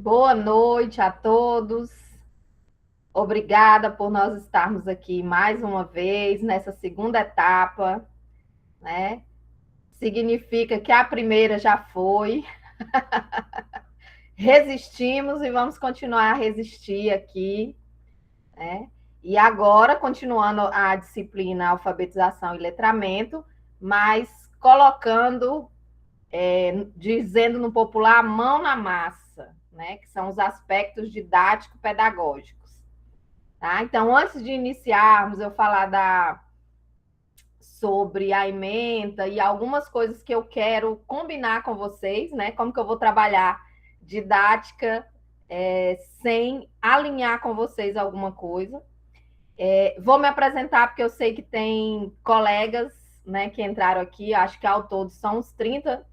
Boa noite a todos. Obrigada por nós estarmos aqui mais uma vez nessa segunda etapa, né? Significa que a primeira já foi. Resistimos e vamos continuar a resistir aqui, né? E agora, continuando a disciplina alfabetização e letramento, mas colocando, dizendo no popular, a mão na massa, né? Que são os aspectos didático-pedagógicos. Tá? Então, antes de iniciarmos, eu falar sobre a ementa e algumas coisas que eu quero combinar com vocês, né? Como que eu vou trabalhar didática sem alinhar com vocês alguma coisa. Vou me apresentar porque eu sei que tem colegas, né, que entraram aqui, acho que ao todo são uns 30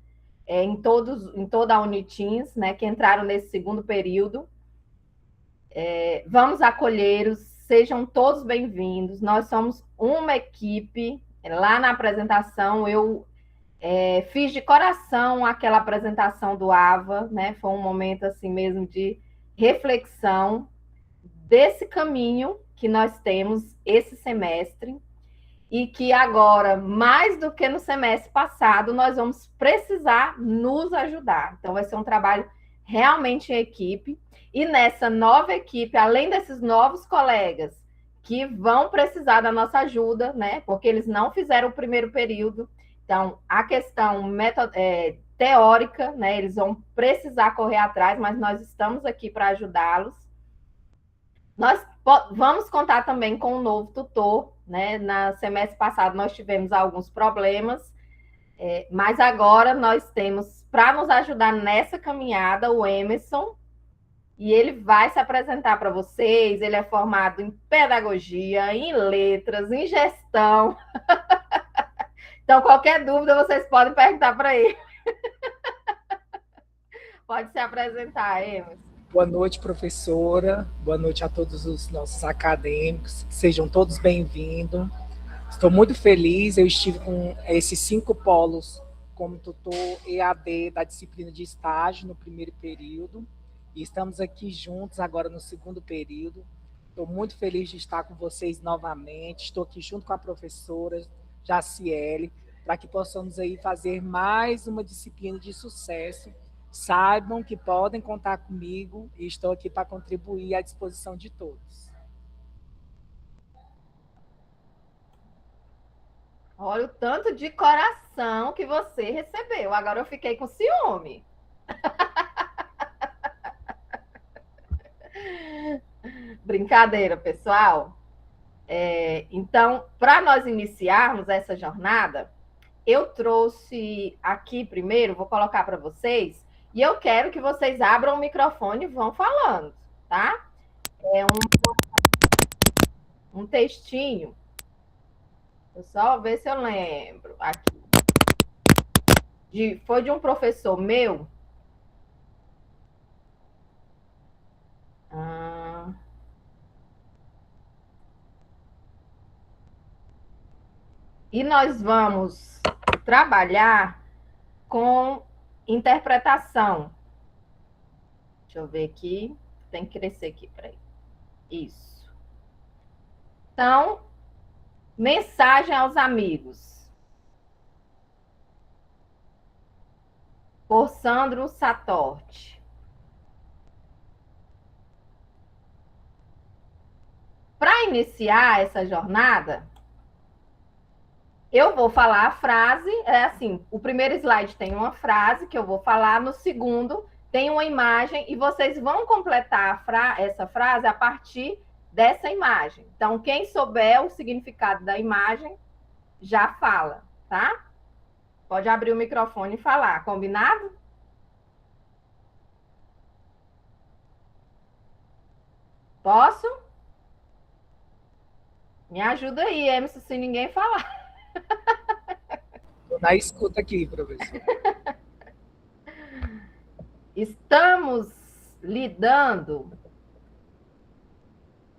em toda a Unitins, né, que entraram nesse segundo período. Vamos acolhê-los, sejam todos bem-vindos. Nós somos uma equipe. Lá na apresentação, eu fiz de coração aquela apresentação do AVA, né? Foi um momento assim mesmo de reflexão desse caminho que nós temos esse semestre e que agora, mais do que no semestre passado, nós vamos precisar nos ajudar. Então, vai ser um trabalho realmente em equipe. E nessa nova equipe, além desses novos colegas que vão precisar da nossa ajuda, né? Porque eles não fizeram o primeiro período. Então, a questão teórica, né? Eles vão precisar correr atrás, mas nós estamos aqui para ajudá-los. Nós vamos contar também com um novo tutor, né? No semestre passado nós tivemos alguns problemas, mas agora nós temos, para nos ajudar nessa caminhada, o Emerson, e ele vai se apresentar para vocês. Ele é formado em pedagogia, em letras, em gestão. Então, qualquer dúvida, vocês podem perguntar para ele. Pode se apresentar, Emerson. Boa noite, professora. Boa noite a todos os nossos acadêmicos. Sejam todos bem-vindos. Estou muito feliz. Eu estive com esses 5 polos como tutor EAD da disciplina de estágio no primeiro período. E estamos aqui juntos agora no segundo período. Estou muito feliz de estar com vocês novamente. Estou aqui junto com a professora Jaciele, para que possamos aí fazer mais uma disciplina de sucesso. Saibam que podem contar comigo e estou aqui para contribuir à disposição de todos. Olha o tanto de coração que você recebeu. Agora eu fiquei com ciúme. Brincadeira, pessoal. Então, para nós iniciarmos essa jornada, eu trouxe aqui primeiro, vou colocar para vocês, e eu quero que vocês abram o microfone e vão falando, tá? É um textinho. Vou só ver se eu lembro aqui. Foi de um professor meu. E nós vamos trabalhar com interpretação. Deixa eu ver aqui. Tem que crescer aqui, peraí. Isso. Então, mensagem aos amigos. Por Sandro Satorti. Para iniciar essa jornada, eu vou falar a frase, assim, o primeiro slide tem uma frase que eu vou falar, no segundo tem uma imagem e vocês vão completar essa frase a partir dessa imagem. Então, quem souber o significado da imagem, já fala, tá? Pode abrir o microfone e falar, combinado? Posso? Me ajuda aí, Emerson, se ninguém falar. Estou na escuta aqui, professor. Estamos lidando.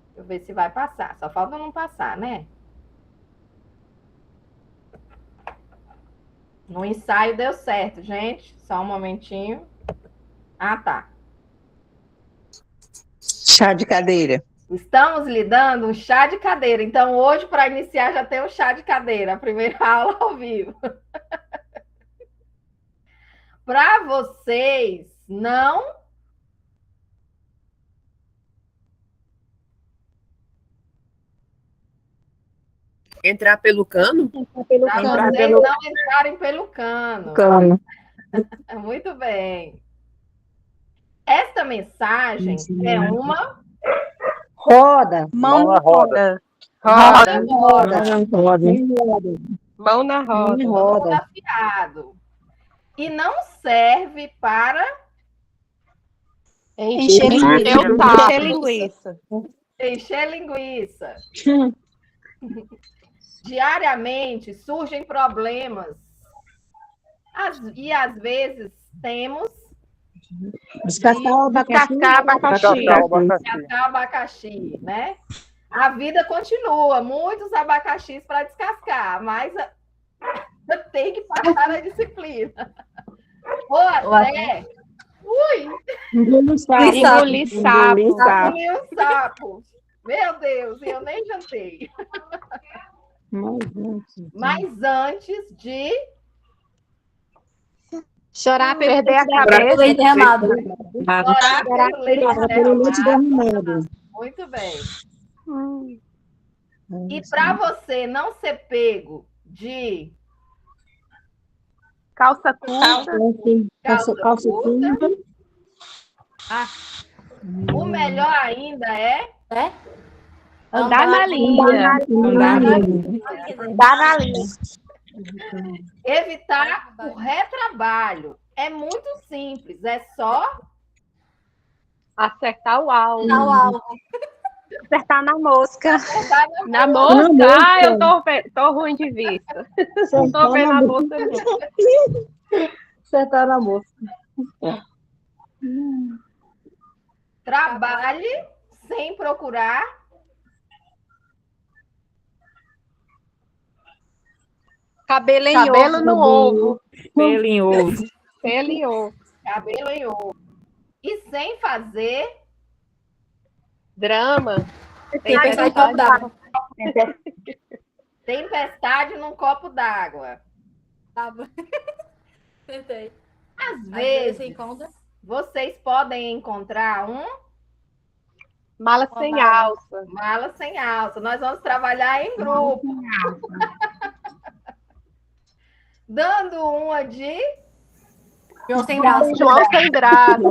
Deixa eu ver se vai passar. Só falta não passar, né? No ensaio deu certo, gente. Só um momentinho. Ah, tá. chá de cadeira. Estamos lhe dando um chá de cadeira. Então, hoje, para iniciar, já tem um chá de cadeira. A primeira aula ao vivo. Para vocês não... Entrar pelo cano? Para vocês não entrarem pelo cano. Muito bem. Esta mensagem é uma... Mão na roda. Roda. Mão na roda. Afiado. E não serve para Encher linguiça. encher linguiça. Diariamente surgem problemas. E às vezes temos Descascar abacaxi, né? A vida continua, muitos abacaxis para descascar, mas tem que passar a disciplina. Ou até... Engolir sapo. Engolir um sapo. Meu Deus, eu nem jantei. Mas antes de... Chorar perder a cabeça. pelo leite derramado. Muito bem. E para você não ser pego de Calça curta. calça curta, o melhor ainda é Andar na linha. evitar o retrabalho. É muito simples, é só Acertar o alvo. Acertar na mosca. Na mosca. mosca. Eu tô ruim de vista. Não tô vendo a mosca. Acertar na mosca. trabalhe sem procurar Cabelo no ovo. Pelo em ovo. cabelo em ovo. E sem fazer Drama. tempestade num copo d'água. Tentei. Às vezes, vocês podem encontrar Mala sem alça. mala sem alça. Nós vamos trabalhar em grupo. Dando uma de João sem braço. João sem braço.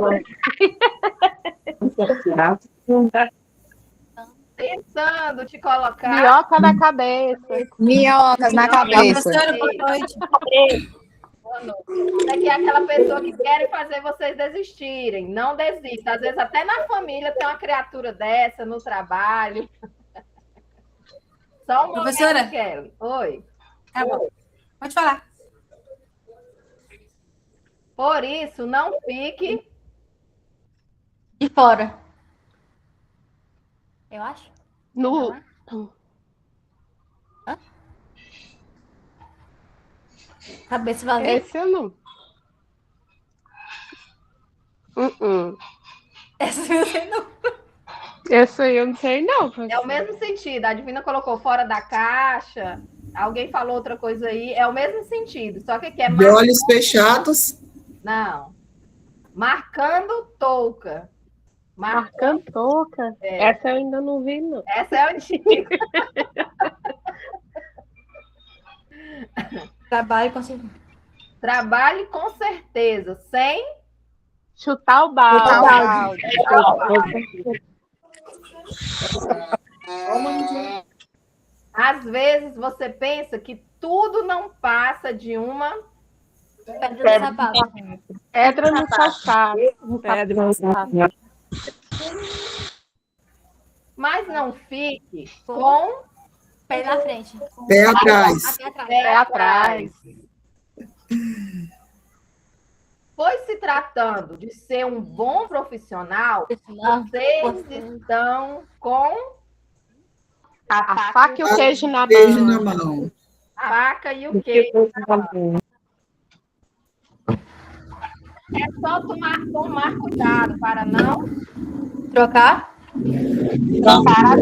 tentando te colocar. Minhoca na cabeça. Minhocas na cabeça. Professora, boa noite. Isso aqui é aquela pessoa que quer fazer vocês desistirem. Não desista. Às vezes até na família tem uma criatura dessa, no trabalho. Só um Professora? momento, Kelly. Oi. Tá bom. Pode falar. Por isso, não fique De fora. Eu acho. No... Cabeça vazia. Esse eu não. Essa eu sei não. Esse aí eu não sei, não. É o mesmo sentido. A Divina colocou fora da caixa. Alguém falou outra coisa aí. É o mesmo sentido. Só que aqui é De olhos fechados. Não. Marcando touca. Marcando touca. Essa eu ainda não vi, não. Essa é a antiga. Trabalho com Trabalhe com certeza, sem Chutar o balde. Às vezes você pensa que tudo não passa de uma pedra no sapato. Pedra no calçado. Pedra no sapato. mas não fique com Pé na frente. Pé atrás. Pé atrás. pé atrás. Pois se tratando de ser um bom profissional, vocês estão com A faca e o queijo na Beijo mão. na mão. a faca e o queijo. É só tomar cuidado para não Trocar. Trocar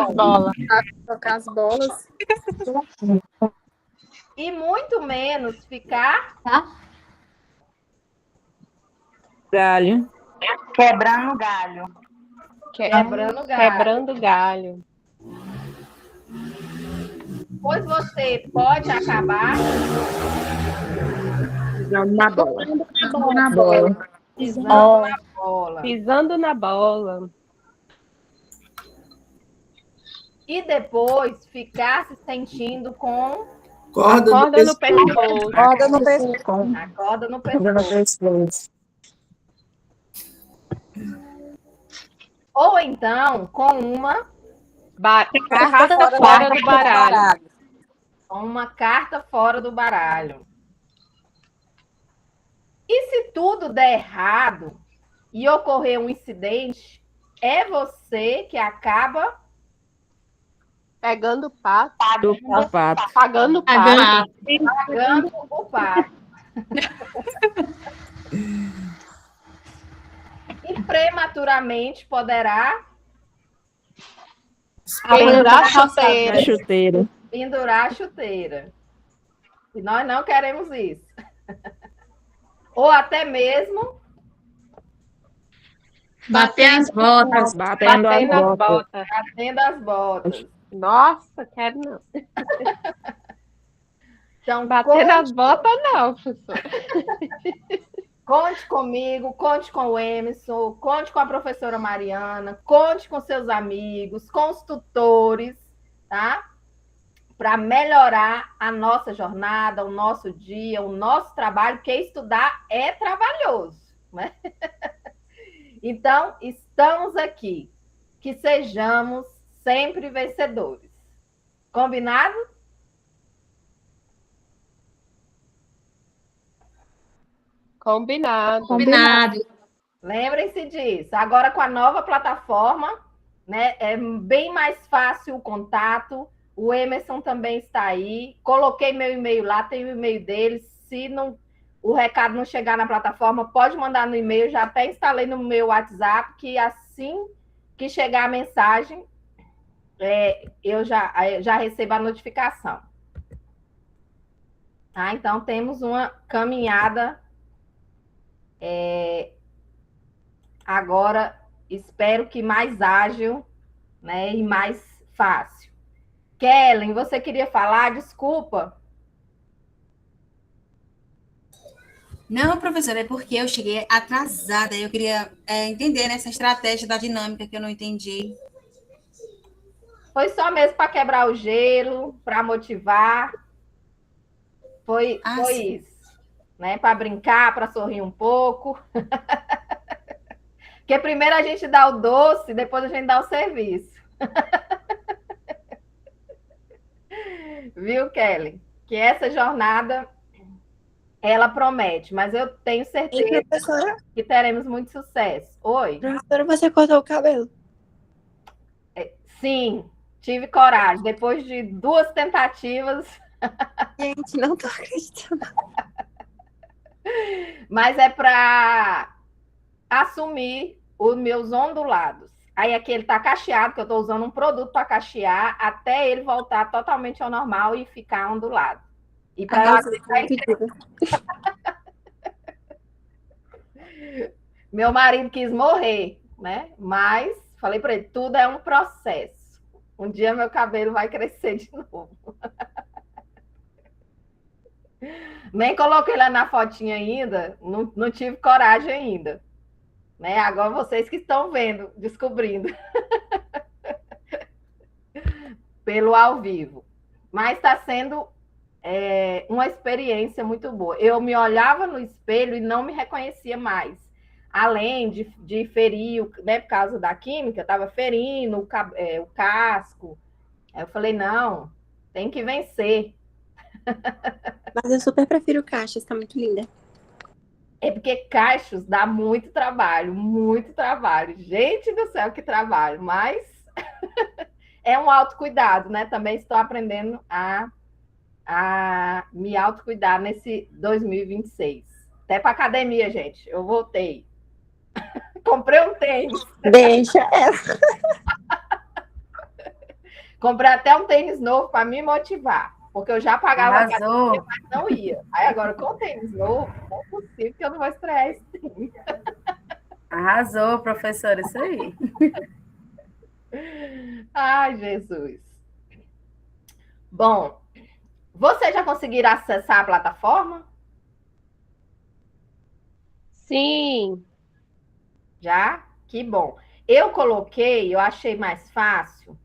as bolas. Trocar as bolas. E muito menos ficar Galho. Quebrando galho. quebrando galho. Quebrando galho. Pois você pode acabar Pisando na bola. pisando na bola. Pisando na bola. E depois ficar se sentindo com Corda Corda no no pescoço. pescoço. Roda no pescoço. a corda no Roda no pescoço. pescoço. Ou então com uma Carta fora do baralho. fora do baralho. E se tudo der errado e ocorrer um incidente, é você que acaba Pegando pato. Do pato. Pagando pato. pagando o pato. E prematuramente poderá Pendurar a chuteira. A chuteira. pendurar a chuteira. E nós não queremos isso. Ou até mesmo Bater as botas. Batendo Batendo as as botas. botas. batendo as botas. Nossa, quero não. Então, Bater nas botas, não, professor. conte comigo, conte com o Emerson, conte com a professora Mariana, conte com seus amigos, com os tutores, tá? Para melhorar a nossa jornada, o nosso dia, o nosso trabalho, porque estudar é trabalhoso, né? Então, estamos aqui. Que sejamos sempre vencedores. Combinado? Combinado. Lembrem-se disso. Agora, com a nova plataforma, né, é bem mais fácil o contato. O Emerson também está aí. Coloquei meu e-mail lá, tem o e-mail dele. Se não, o recado não chegar na plataforma, pode mandar no e-mail. Já até instalei no meu WhatsApp, que assim que chegar a mensagem, eu já recebo a notificação. Tá? Então, temos uma caminhada. Agora, espero que mais ágil, né, e mais fácil. Kellen, você queria falar? Desculpa. Não, professora, é porque eu cheguei atrasada. Eu queria entender essa estratégia da dinâmica que eu não entendi. Foi só mesmo para quebrar o gelo, para motivar. Foi Sim. isso. Né? Para brincar, para sorrir um pouco. Porque primeiro a gente dá o doce, depois a gente dá o serviço. Viu, Kelly? Que essa jornada, ela promete, mas eu tenho certeza E, professora, que teremos muito sucesso. Oi? professora, você cortou o cabelo? Sim, tive coragem. Depois de 2 tentativas, Gente, não tô acreditando. mas é para assumir os meus ondulados. Aí aqui ele tá cacheado, que eu estou usando um produto para cachear, até ele voltar totalmente ao normal e ficar ondulado. E para meu marido quis morrer, né? Mas falei para ele, tudo é um processo. Um dia meu cabelo vai crescer de novo. Nem coloquei lá na fotinha ainda, não tive coragem ainda. Né? Agora vocês que estão vendo, descobrindo. Pelo ao vivo. Mas está sendo uma experiência muito boa. Eu me olhava no espelho e não me reconhecia mais. Além de ferir, né, por causa da química, estava ferindo o casco. Aí eu falei, não, tem que vencer. Mas eu super prefiro caixas, tá muito linda. É porque cachos dá muito trabalho, muito trabalho. Gente do céu, que trabalho. Mas é um autocuidado, né? Também estou aprendendo a me autocuidar nesse 2026. Até para academia, gente. Eu voltei. Comprei um tênis. Deixa ela. Comprei até um tênis novo para me motivar. Porque eu já pagava a Arrasou. academia, mas não ia. Aí agora, com o tênis novo, não é possível que eu não vou estrear esse tênis. Arrasou, professora, isso aí. Ai, Jesus. Bom, vocês já conseguiram acessar a plataforma? Sim. Já? Que bom. Eu coloquei, eu achei mais fácil,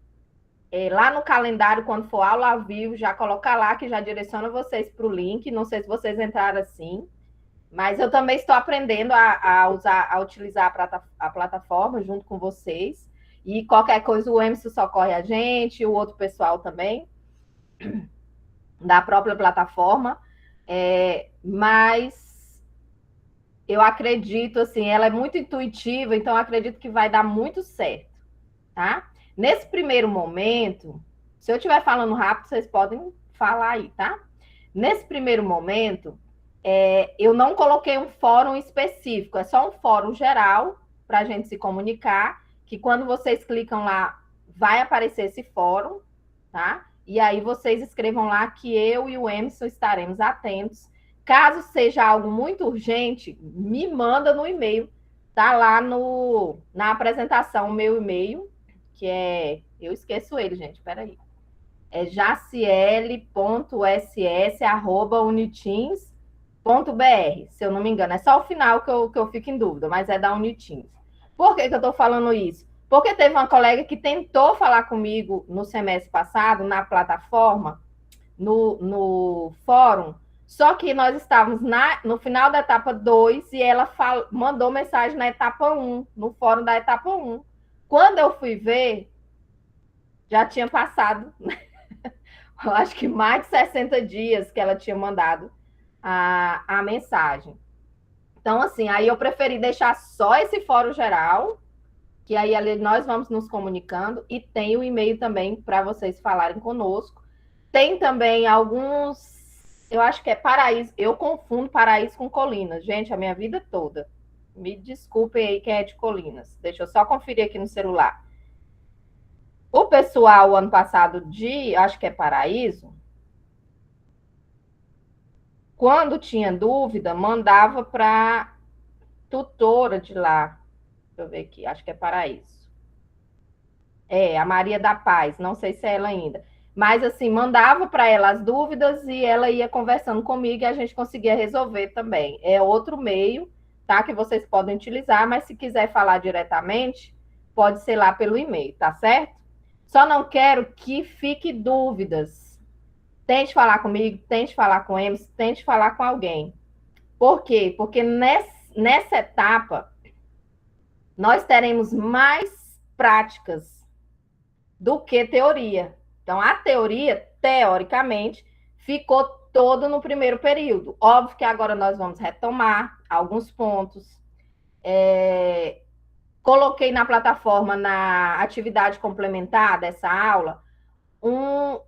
lá no calendário, quando for aula ao vivo, já colocar lá, que já direciona vocês para o link. Não sei se vocês entraram assim, mas eu também estou aprendendo a utilizar a plataforma junto com vocês. E qualquer coisa, o Emerson socorre a gente, o outro pessoal também, da própria plataforma. Mas eu acredito, assim, ela é muito intuitiva, então eu acredito que vai dar muito certo, tá? Nesse primeiro momento, se eu estiver falando rápido, vocês podem falar aí, tá? Nesse primeiro momento, eu não coloquei um fórum específico, é só um fórum geral para a gente se comunicar, que quando vocês clicam lá, vai aparecer esse fórum, tá? E aí vocês escrevam lá que eu e o Emerson estaremos atentos. Caso seja algo muito urgente, me manda no e-mail. Tá lá na apresentação o meu e-mail, que é... Eu esqueço ele, gente, peraí. É jaciele.ss@unitins.br, se eu não me engano. É só o final que eu fico em dúvida, mas é da Unitins. Por que eu estou falando isso? Porque teve uma colega que tentou falar comigo no semestre passado, na plataforma, no fórum, só que nós estávamos no final da etapa 2 e ela mandou mensagem na etapa 1, no fórum da etapa 1. Quando eu fui ver, já tinha passado, eu acho que mais de 60 dias que ela tinha mandado a mensagem. Então, assim, aí eu preferi deixar só esse fórum geral, que aí ali nós vamos nos comunicando, e tem o e-mail também para vocês falarem conosco. Tem também alguns... Eu acho que é Paraíso. Eu confundo Paraíso com Colinas. Gente, a minha vida toda. Me desculpem aí quem é de Colinas. Deixa eu só conferir aqui no celular. O pessoal, ano passado, acho que é Paraíso, quando tinha dúvida, mandava para tutora de lá. Deixa eu ver aqui. Acho que é Paraíso. A Maria da Paz. Não sei se é ela ainda. Mas, assim, mandava para ela as dúvidas e ela ia conversando comigo e a gente conseguia resolver também. É outro meio, tá? Que vocês podem utilizar, mas se quiser falar diretamente, pode ser lá pelo e-mail, tá certo? Só não quero que fique dúvidas. Tente falar comigo, tente falar com eles, tente falar com alguém. Por quê? Porque nessa etapa, nós teremos mais práticas do que teoria. Então, a teoria, teoricamente, ficou todo no primeiro período. Óbvio que agora nós vamos retomar alguns pontos. Coloquei na plataforma, na atividade complementar dessa aula, um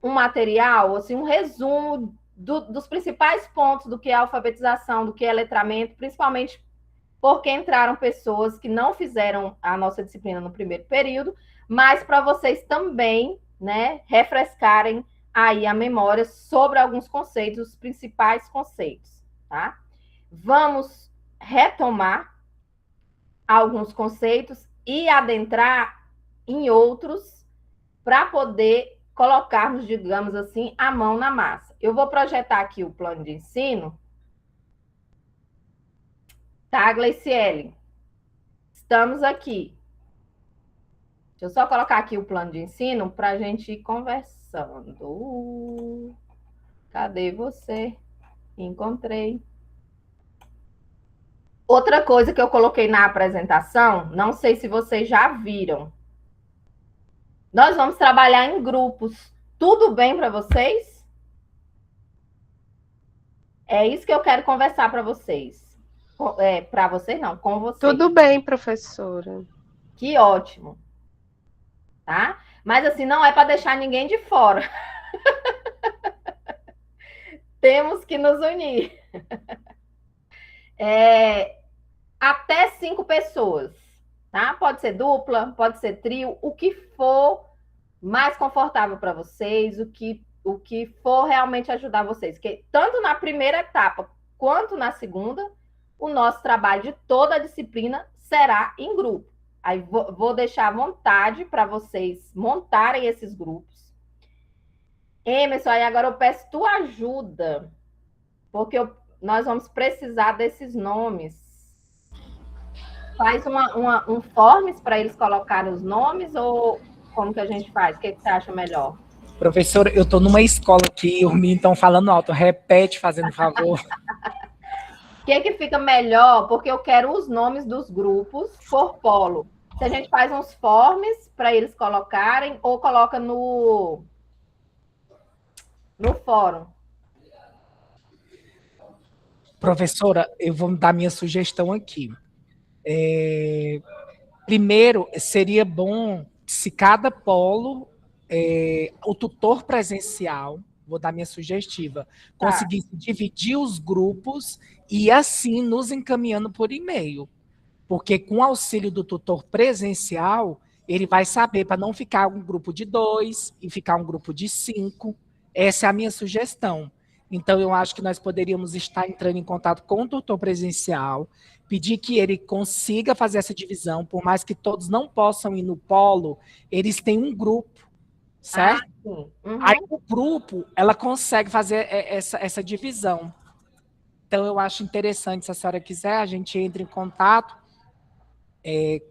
material, assim, um resumo dos principais pontos do que é alfabetização, do que é letramento, principalmente porque entraram pessoas que não fizeram a nossa disciplina no primeiro período, mas para vocês também, né, refrescarem aí a memória sobre alguns conceitos, os principais conceitos, tá? Vamos retomar alguns conceitos e adentrar em outros para poder colocarmos, digamos assim, a mão na massa. Eu vou projetar aqui o plano de ensino. Tá, Gleiciele? Estamos aqui. Deixa eu só colocar aqui o plano de ensino para a gente ir conversando. Cadê você? Encontrei. Outra coisa que eu coloquei na apresentação, não sei se vocês já viram. Nós vamos trabalhar em grupos. Tudo bem para vocês? É isso que eu quero conversar para vocês. Para vocês não, com vocês. Tudo bem, professora. Que ótimo. Tá? Mas assim, não é para deixar ninguém de fora. Temos que nos unir. até 5 pessoas, tá? Pode ser dupla, pode ser trio, o que for mais confortável para vocês, o que for realmente ajudar vocês. Porque tanto na primeira etapa quanto na segunda, o nosso trabalho de toda a disciplina será em grupo. Aí vou deixar à vontade para vocês montarem esses grupos. Emerson, aí agora eu peço tua ajuda, porque nós vamos precisar desses nomes. Faz um forms para eles colocarem os nomes ou como que a gente faz? O que você acha melhor? Professora, eu estou numa escola aqui, os meninos estão falando alto, repete, fazendo favor. O que fica melhor? Porque eu quero os nomes dos grupos por polo. Se a gente faz uns forms para eles colocarem ou coloca no fórum. Professora, eu vou dar minha sugestão aqui. Primeiro, seria bom se cada polo, o tutor presencial, vou dar minha sugestiva, conseguisse dividir os grupos e assim nos encaminhando por e-mail. Porque com o auxílio do tutor presencial, ele vai saber para não ficar um grupo de 2 e ficar um grupo de 5. Essa é a minha sugestão. Então, eu acho que nós poderíamos estar entrando em contato com o tutor presencial, pedir que ele consiga fazer essa divisão, por mais que todos não possam ir no polo, eles têm um grupo, certo? Uhum. Aí o grupo, ela consegue fazer essa divisão. Então, eu acho interessante, se a senhora quiser, a gente entra em contato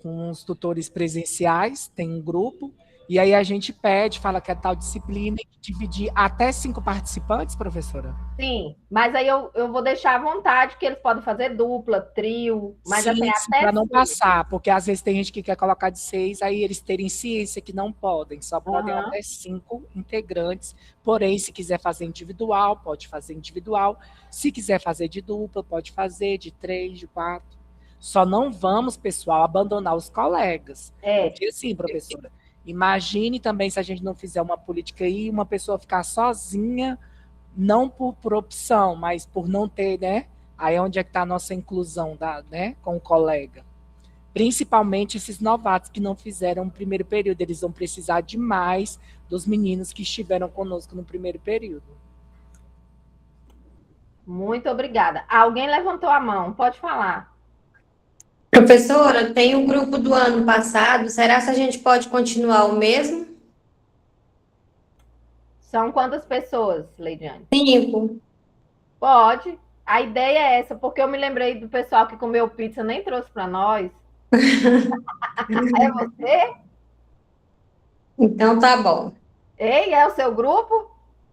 com os tutores presenciais, tem um grupo, e aí a gente pede, fala que é tal disciplina, e dividir até 5 participantes, professora? Sim, mas aí eu vou deixar à vontade que eles podem fazer dupla, trio, mas sim, assim, até para não passar, porque às vezes tem gente que quer colocar de 6, aí eles terem ciência que não podem, só podem até 5 integrantes, porém, se quiser fazer individual, pode fazer individual, se quiser fazer de dupla, pode fazer de 3, de 4, só não vamos, pessoal, abandonar os colegas, porque assim, professora, imagine também se a gente não fizer uma política aí, uma pessoa ficar sozinha, não por opção, mas por não ter, né? Aí onde é que está a nossa inclusão né, com o colega? Principalmente esses novatos que não fizeram o primeiro período, eles vão precisar demais dos meninos que estiveram conosco no primeiro período. Muito obrigada. Alguém levantou a mão, pode falar. Professora, tem o grupo do ano passado, será que a gente pode continuar o mesmo? São quantas pessoas, Leidiane? 5. Pode. A ideia é essa, porque eu me lembrei do pessoal que comeu pizza, nem trouxe para nós. É você? Então tá bom. Ei, é o seu grupo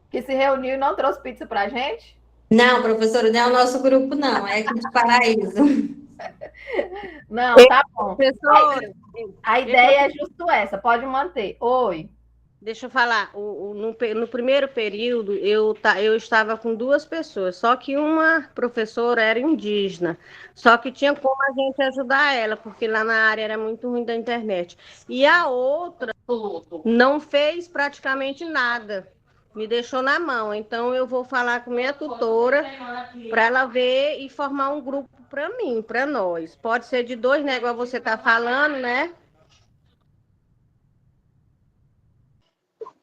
que se reuniu e não trouxe pizza para a gente? Não, professora, não é o nosso grupo, não, é aqui de Paraíso. Não, tá bom. Professora, A ideia é justo essa, pode manter. Oi. deixa eu falar. No primeiro período, eu estava com 2 pessoas, só que uma professora era indígena, só que tinha como a gente ajudar ela, porque lá na área era muito ruim da internet. E a outra não fez praticamente nada, me deixou na mão. Então, eu vou falar com minha tutora para ela ver e formar um grupo para mim, para nós. Pode ser de 2, né? Igual você está falando, né?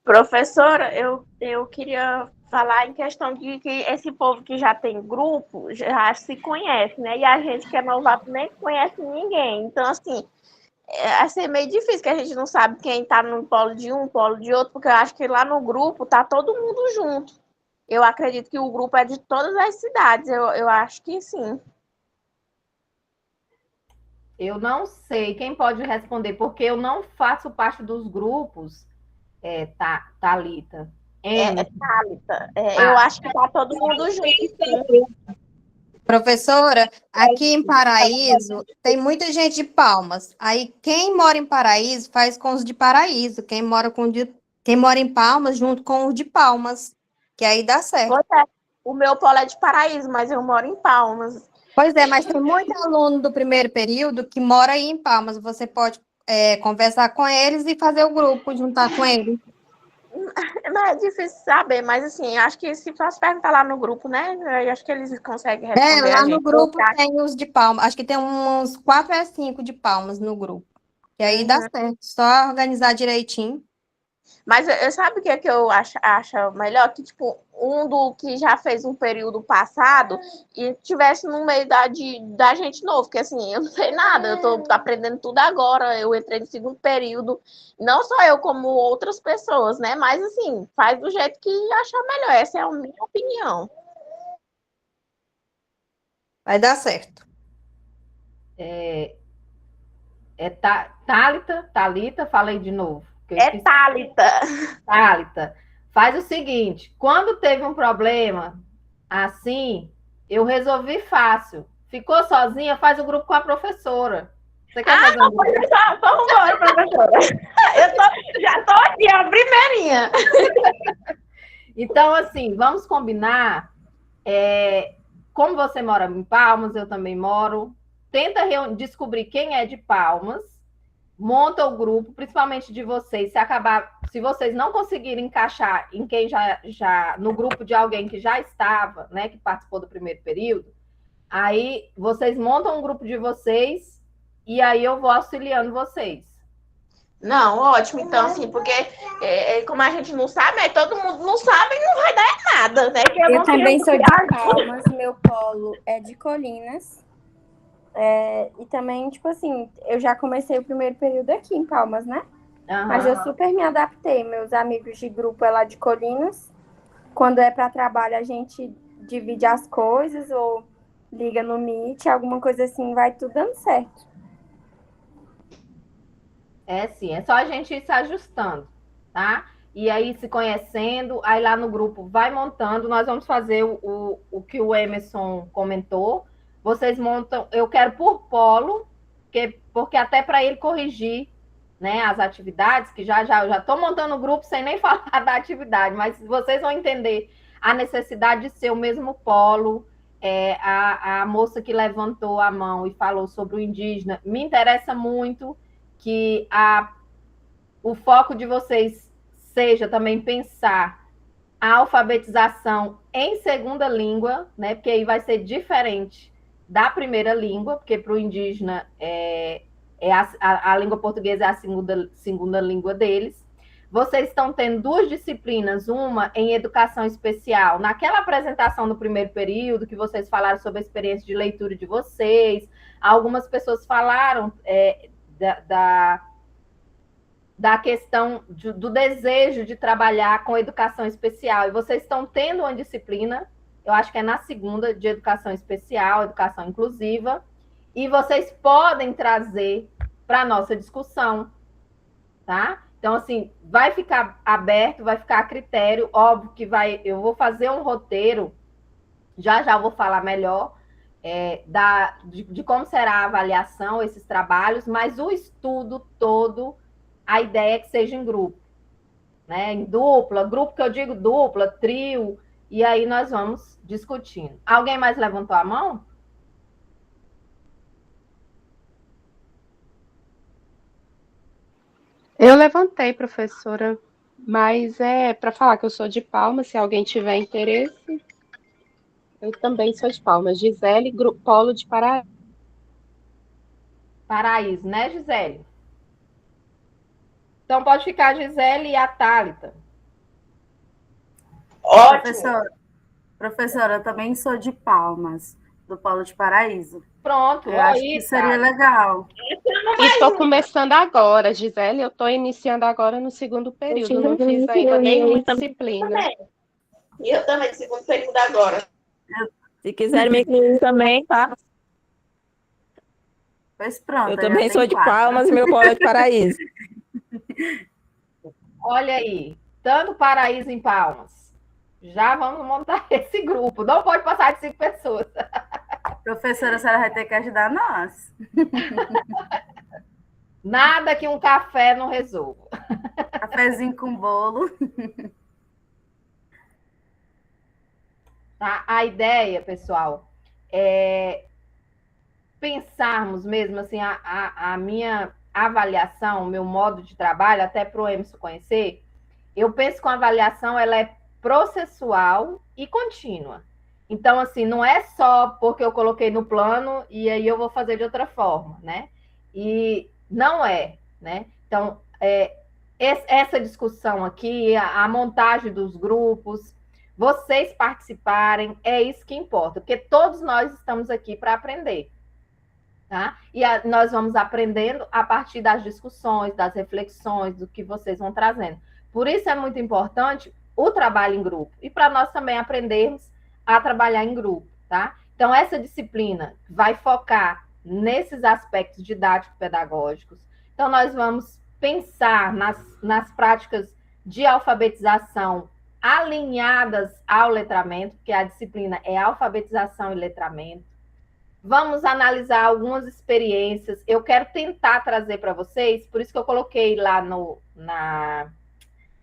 Professora, eu queria falar em questão de que esse povo que já tem grupo já se conhece, né? E a gente que é novato nem conhece ninguém. Então, assim, é meio difícil, que a gente não sabe quem tá no polo de um, polo de outro, porque eu acho que lá no grupo tá todo mundo junto. Eu acredito que o grupo é de todas as cidades, eu acho que sim. Eu não sei quem pode responder, porque eu não faço parte dos grupos, Thalita. Thalita. Eu acho que tá todo mundo junto, sim. Professora, aqui em Paraíso tem muita gente de Palmas. Aí quem mora em Paraíso faz com os de Paraíso. Quem mora em Palmas junto com os de Palmas, que aí dá certo. Pois é, o meu polo é de Paraíso, mas eu moro em Palmas. Pois é, mas tem muito aluno do primeiro período que mora aí em Palmas. Você pode conversar com eles e fazer o grupo, juntar com eles. Mas é difícil saber, mas assim, acho que se fosse perguntar lá no grupo, né? Eu acho que eles conseguem responder a Lá no gente. grupo tem os de Palmas. Acho que tem uns 4 a 5 de Palmas no grupo. E aí dá certo. Só organizar direitinho. Mas sabe o que é que eu acho melhor? Que, tipo, um do que já fez um período passado e tivesse no meio da gente novo, porque assim, eu não sei nada, eu tô aprendendo tudo agora, eu entrei no segundo período, não só eu, como outras pessoas, né? Mas assim, faz do jeito que achar melhor, essa é a minha opinião. Vai dar certo. Thalita, falei de novo. É Thalita. Thalita, faz o seguinte, quando teve um problema assim, eu resolvi fácil. Ficou sozinha, faz o grupo com a professora. Você quer fazer um grupo? Vamos embora, professora. Já tô aqui, a primeirinha. Então, assim, vamos combinar. Como você mora em Palmas, eu também moro. Tenta descobrir quem é de Palmas. Monta o grupo, principalmente de vocês. Se vocês não conseguirem encaixar em quem já no grupo de alguém que já estava, né, que participou do primeiro período, aí vocês montam um grupo de vocês e aí eu vou auxiliando vocês. Não, ótimo. Então, assim, porque como a gente não sabe, aí todo mundo não sabe e não vai dar nada, né? Eu também sou de Palmas, meu polo é de Colinas. E também, tipo assim, eu já comecei o primeiro período aqui em Palmas, né? Mas eu super me adaptei. Meus amigos de grupo é lá de Colinas. Quando é para trabalho, a gente divide as coisas ou liga no Meet, alguma coisa assim, vai tudo dando certo. Sim, é só a gente ir se ajustando, tá? E aí se conhecendo, aí lá no grupo vai montando, nós vamos fazer o que o Emerson comentou. Vocês montam, eu quero por polo, porque até para ele corrigir, né, as atividades, que eu já estou montando o grupo sem nem falar da atividade, mas vocês vão entender a necessidade de ser o mesmo polo. A moça que levantou a mão e falou sobre o indígena, me interessa muito que o foco de vocês seja também pensar a alfabetização em segunda língua, né, porque aí vai ser diferente da primeira língua, porque para o indígena a língua portuguesa é a segunda língua deles. Vocês estão tendo 2 disciplinas, uma em educação especial. Naquela apresentação do primeiro período, que vocês falaram sobre a experiência de leitura de vocês, algumas pessoas falaram da questão do desejo de trabalhar com educação especial. E vocês estão tendo uma disciplina, eu acho que é na segunda, de educação especial, educação inclusiva, e vocês podem trazer para a nossa discussão, tá? Então, assim, vai ficar aberto, vai ficar a critério, óbvio que eu vou fazer um roteiro, já vou falar melhor, de como será a avaliação, esses trabalhos, mas o estudo todo, a ideia é que seja em grupo, né? Em dupla, grupo que eu digo dupla, trio, e aí nós vamos discutindo. Alguém mais levantou a mão? Eu levantei, professora, mas é para falar que eu sou de Palmas, se alguém tiver interesse. Eu também sou de Palmas. Gisele, Polo de Paraíso. Paraíso, né, Gisele? Então pode ficar a Gisele e a Thalita. Ótimo. Professora, eu também sou de Palmas, do Polo de Paraíso. Pronto, eu acho que seria legal. E estou começando agora, Gisele, eu estou iniciando agora no segundo período, não fiz ainda nenhuma disciplina. E eu também, segundo período agora. Se quiserem me incluir também, tá? Pois pronto. Eu também sou de Palmas e meu polo é de Paraíso. Olha aí, tanto Paraíso em Palmas. Já vamos montar esse grupo. Não pode passar de 5 pessoas. Professora, a senhora vai ter que ajudar nós. Nada que um café não resolva. Cafezinho com bolo. Tá? A ideia, pessoal, é pensarmos mesmo assim, a minha avaliação, o meu modo de trabalho, até para o Emerson conhecer, eu penso que a avaliação ela é processual e contínua. Então, assim, não é só porque eu coloquei no plano e aí eu vou fazer de outra forma, né? E não é, né? Então, essa discussão aqui, a montagem dos grupos, vocês participarem, é isso que importa, porque todos nós estamos aqui para aprender, tá? E nós vamos aprendendo a partir das discussões, das reflexões, do que vocês vão trazendo. Por isso é muito importante o trabalho em grupo, e para nós também aprendermos a trabalhar em grupo, tá? Então, essa disciplina vai focar nesses aspectos didático-pedagógicos. Então, nós vamos pensar nas práticas de alfabetização alinhadas ao letramento, porque a disciplina é alfabetização e letramento. Vamos analisar algumas experiências. Eu quero tentar trazer para vocês, por isso que eu coloquei lá na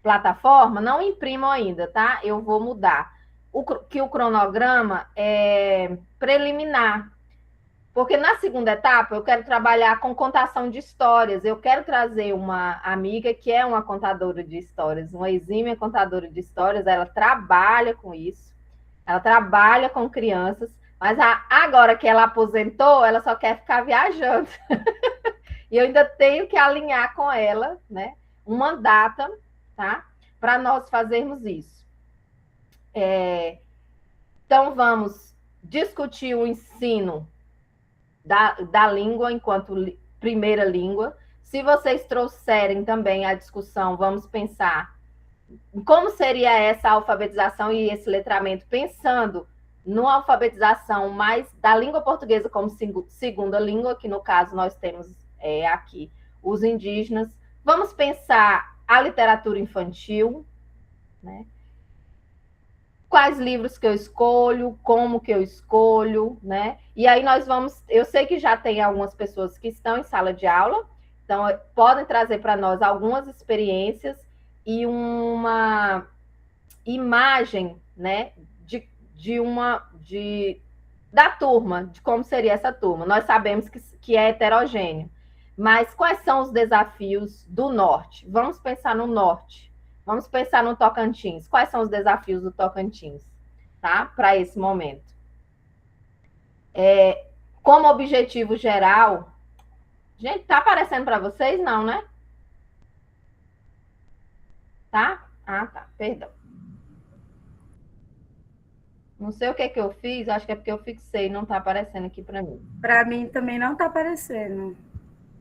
plataforma, não imprimam ainda, tá? Eu vou mudar. Que o cronograma é preliminar, porque na segunda etapa eu quero trabalhar com contação de histórias. Eu quero trazer uma amiga que é uma contadora de histórias, uma exímia contadora de histórias, ela trabalha com isso, ela trabalha com crianças, mas agora que ela aposentou, ela só quer ficar viajando. E eu ainda tenho que alinhar com ela, né, uma data, tá, para nós fazermos isso. Então, vamos discutir o ensino da língua enquanto primeira língua. Se vocês trouxerem também a discussão, vamos pensar em como seria essa alfabetização e esse letramento, pensando numa alfabetização mais da língua portuguesa como segunda língua, que no caso nós temos aqui os indígenas. Vamos pensar a literatura infantil, né? Quais livros que eu escolho, como que eu escolho, né? E aí nós vamos... Eu sei que já tem algumas pessoas que estão em sala de aula, então podem trazer para nós algumas experiências e uma imagem, né, da turma, de como seria essa turma. Nós sabemos que é heterogêneo, mas quais são os desafios do norte? Vamos pensar no norte. Vamos pensar no Tocantins. Quais são os desafios do Tocantins, tá? Para esse momento. Como objetivo geral... Gente, tá aparecendo para vocês? Não, né? Tá? Ah, tá. Perdão. Não sei o que eu fiz. Acho que é porque eu fixei. Não tá aparecendo aqui para mim. Para mim também não tá aparecendo.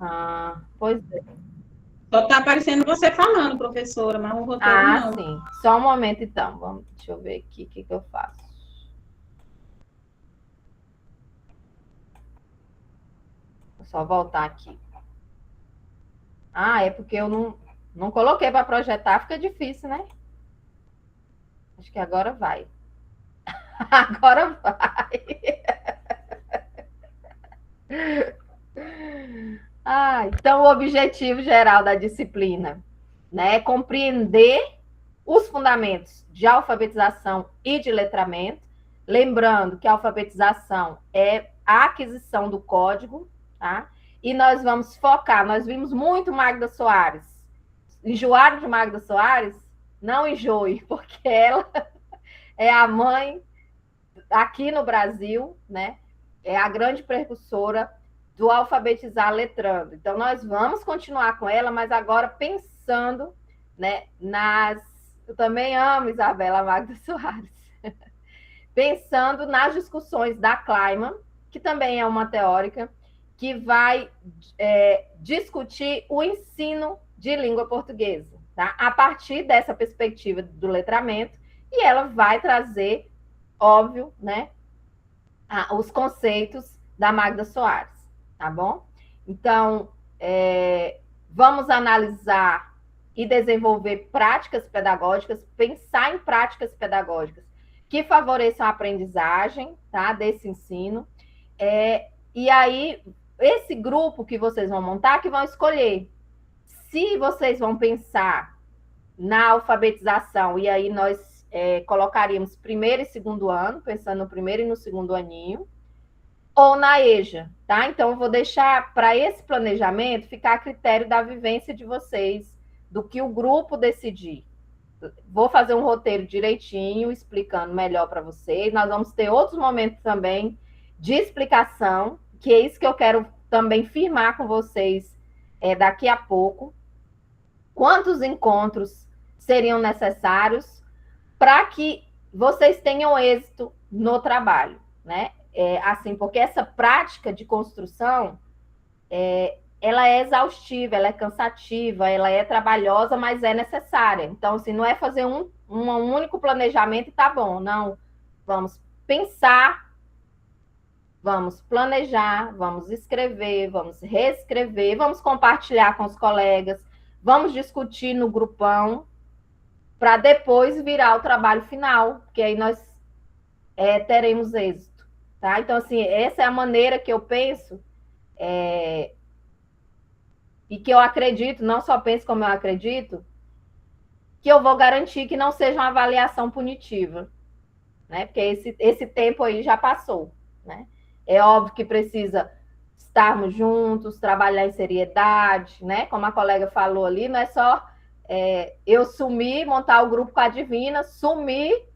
Ah, pois é. Só está aparecendo você falando, professora, mas o roteiro não. Ah, sim. Só um momento, então. Deixa eu ver aqui o que eu faço. Vou só voltar aqui. Ah, é porque eu não coloquei para projetar, fica difícil, né? Acho que agora vai. Agora vai. Então, o objetivo geral da disciplina, né, é compreender os fundamentos de alfabetização e de letramento, lembrando que a alfabetização é a aquisição do código, tá? E nós vamos focar, nós vimos muito Magda Soares. Enjoaram de Magda Soares? Não enjoe, porque ela é a mãe aqui no Brasil, né? É a grande precursora do alfabetizar letrando. Então, nós vamos continuar com ela, mas agora pensando, né, Eu também amo Isabela Magda Soares. Pensando nas discussões da Kleiman, que também é uma teórica, que vai discutir o ensino de língua portuguesa, tá? A partir dessa perspectiva do letramento, e ela vai trazer, óbvio, né, os conceitos da Magda Soares. Tá bom? Então, vamos analisar e desenvolver práticas pedagógicas, pensar em práticas pedagógicas que favoreçam a aprendizagem, tá, desse ensino. E aí, esse grupo que vocês vão montar, que vão escolher se vocês vão pensar na alfabetização, e aí nós colocaríamos primeiro e segundo ano, pensando no primeiro e no segundo aninho, ou na EJA, tá? Então, eu vou deixar para esse planejamento ficar a critério da vivência de vocês, do que o grupo decidir, vou fazer um roteiro direitinho, explicando melhor para vocês. Nós vamos ter outros momentos também de explicação, que é isso que eu quero também firmar com vocês daqui a pouco. Quantos encontros seriam necessários para que vocês tenham êxito no trabalho, né? Assim, porque essa prática de construção, ela é exaustiva, ela é cansativa, ela é trabalhosa, mas é necessária. Então, assim, não é fazer um único planejamento e tá bom, não. Vamos pensar, vamos planejar, vamos escrever, vamos reescrever, vamos compartilhar com os colegas, vamos discutir no grupão, para depois virar o trabalho final, porque aí nós teremos êxito, tá? Então, assim, essa é a maneira que eu penso, e que eu acredito, não só penso como eu acredito, que eu vou garantir que não seja uma avaliação punitiva, né? Porque esse tempo aí já passou, né? É óbvio que precisa estarmos juntos, trabalhar em seriedade, né? Como a colega falou ali, não é só eu sumir, montar o grupo com a Divina, sumir,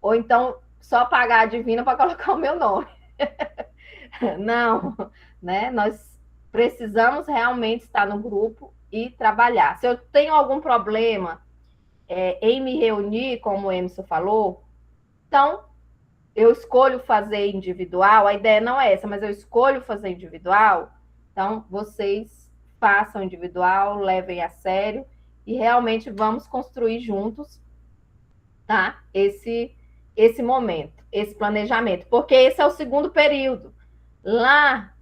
ou então só pagar a Divina para colocar o meu nome. Não, né? Nós precisamos realmente estar no grupo e trabalhar. Se eu tenho algum problema em me reunir, como o Emerson falou, então eu escolho fazer individual, a ideia não é essa, mas eu escolho fazer individual, então vocês façam individual, levem a sério e realmente vamos construir juntos, tá? Esse momento, esse planejamento, porque esse é o segundo período. Lá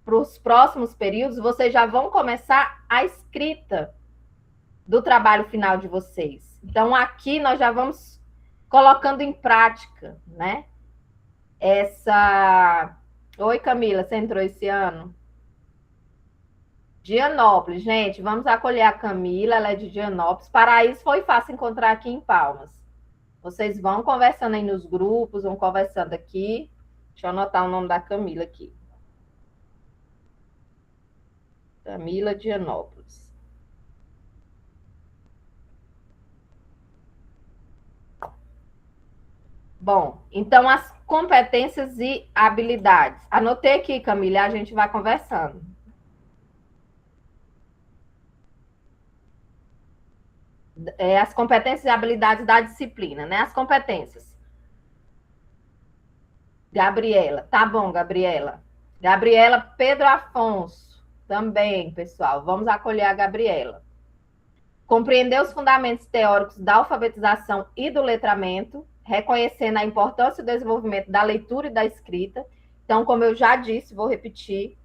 para os próximos períodos, vocês já vão começar a escrita do trabalho final de vocês. Então, aqui nós já vamos colocando em prática, né? Oi, Camila, você entrou esse ano? Dianópolis, gente, vamos acolher a Camila, ela é de Dianópolis. Paraíso foi fácil encontrar aqui em Palmas. Vocês vão conversando aí nos grupos, vão conversando aqui. Deixa eu anotar o nome da Camila aqui. Camila Dianópolis. Bom, então as competências e habilidades. Anotei aqui, Camila, a gente vai conversando. As competências e habilidades da disciplina, né? As competências. Gabriela, tá bom, Gabriela. Gabriela Pedro Afonso, também, pessoal. Vamos acolher a Gabriela. Compreender os fundamentos teóricos da alfabetização e do letramento, reconhecendo a importância do desenvolvimento da leitura e da escrita. Então, como eu já disse, vou repetir,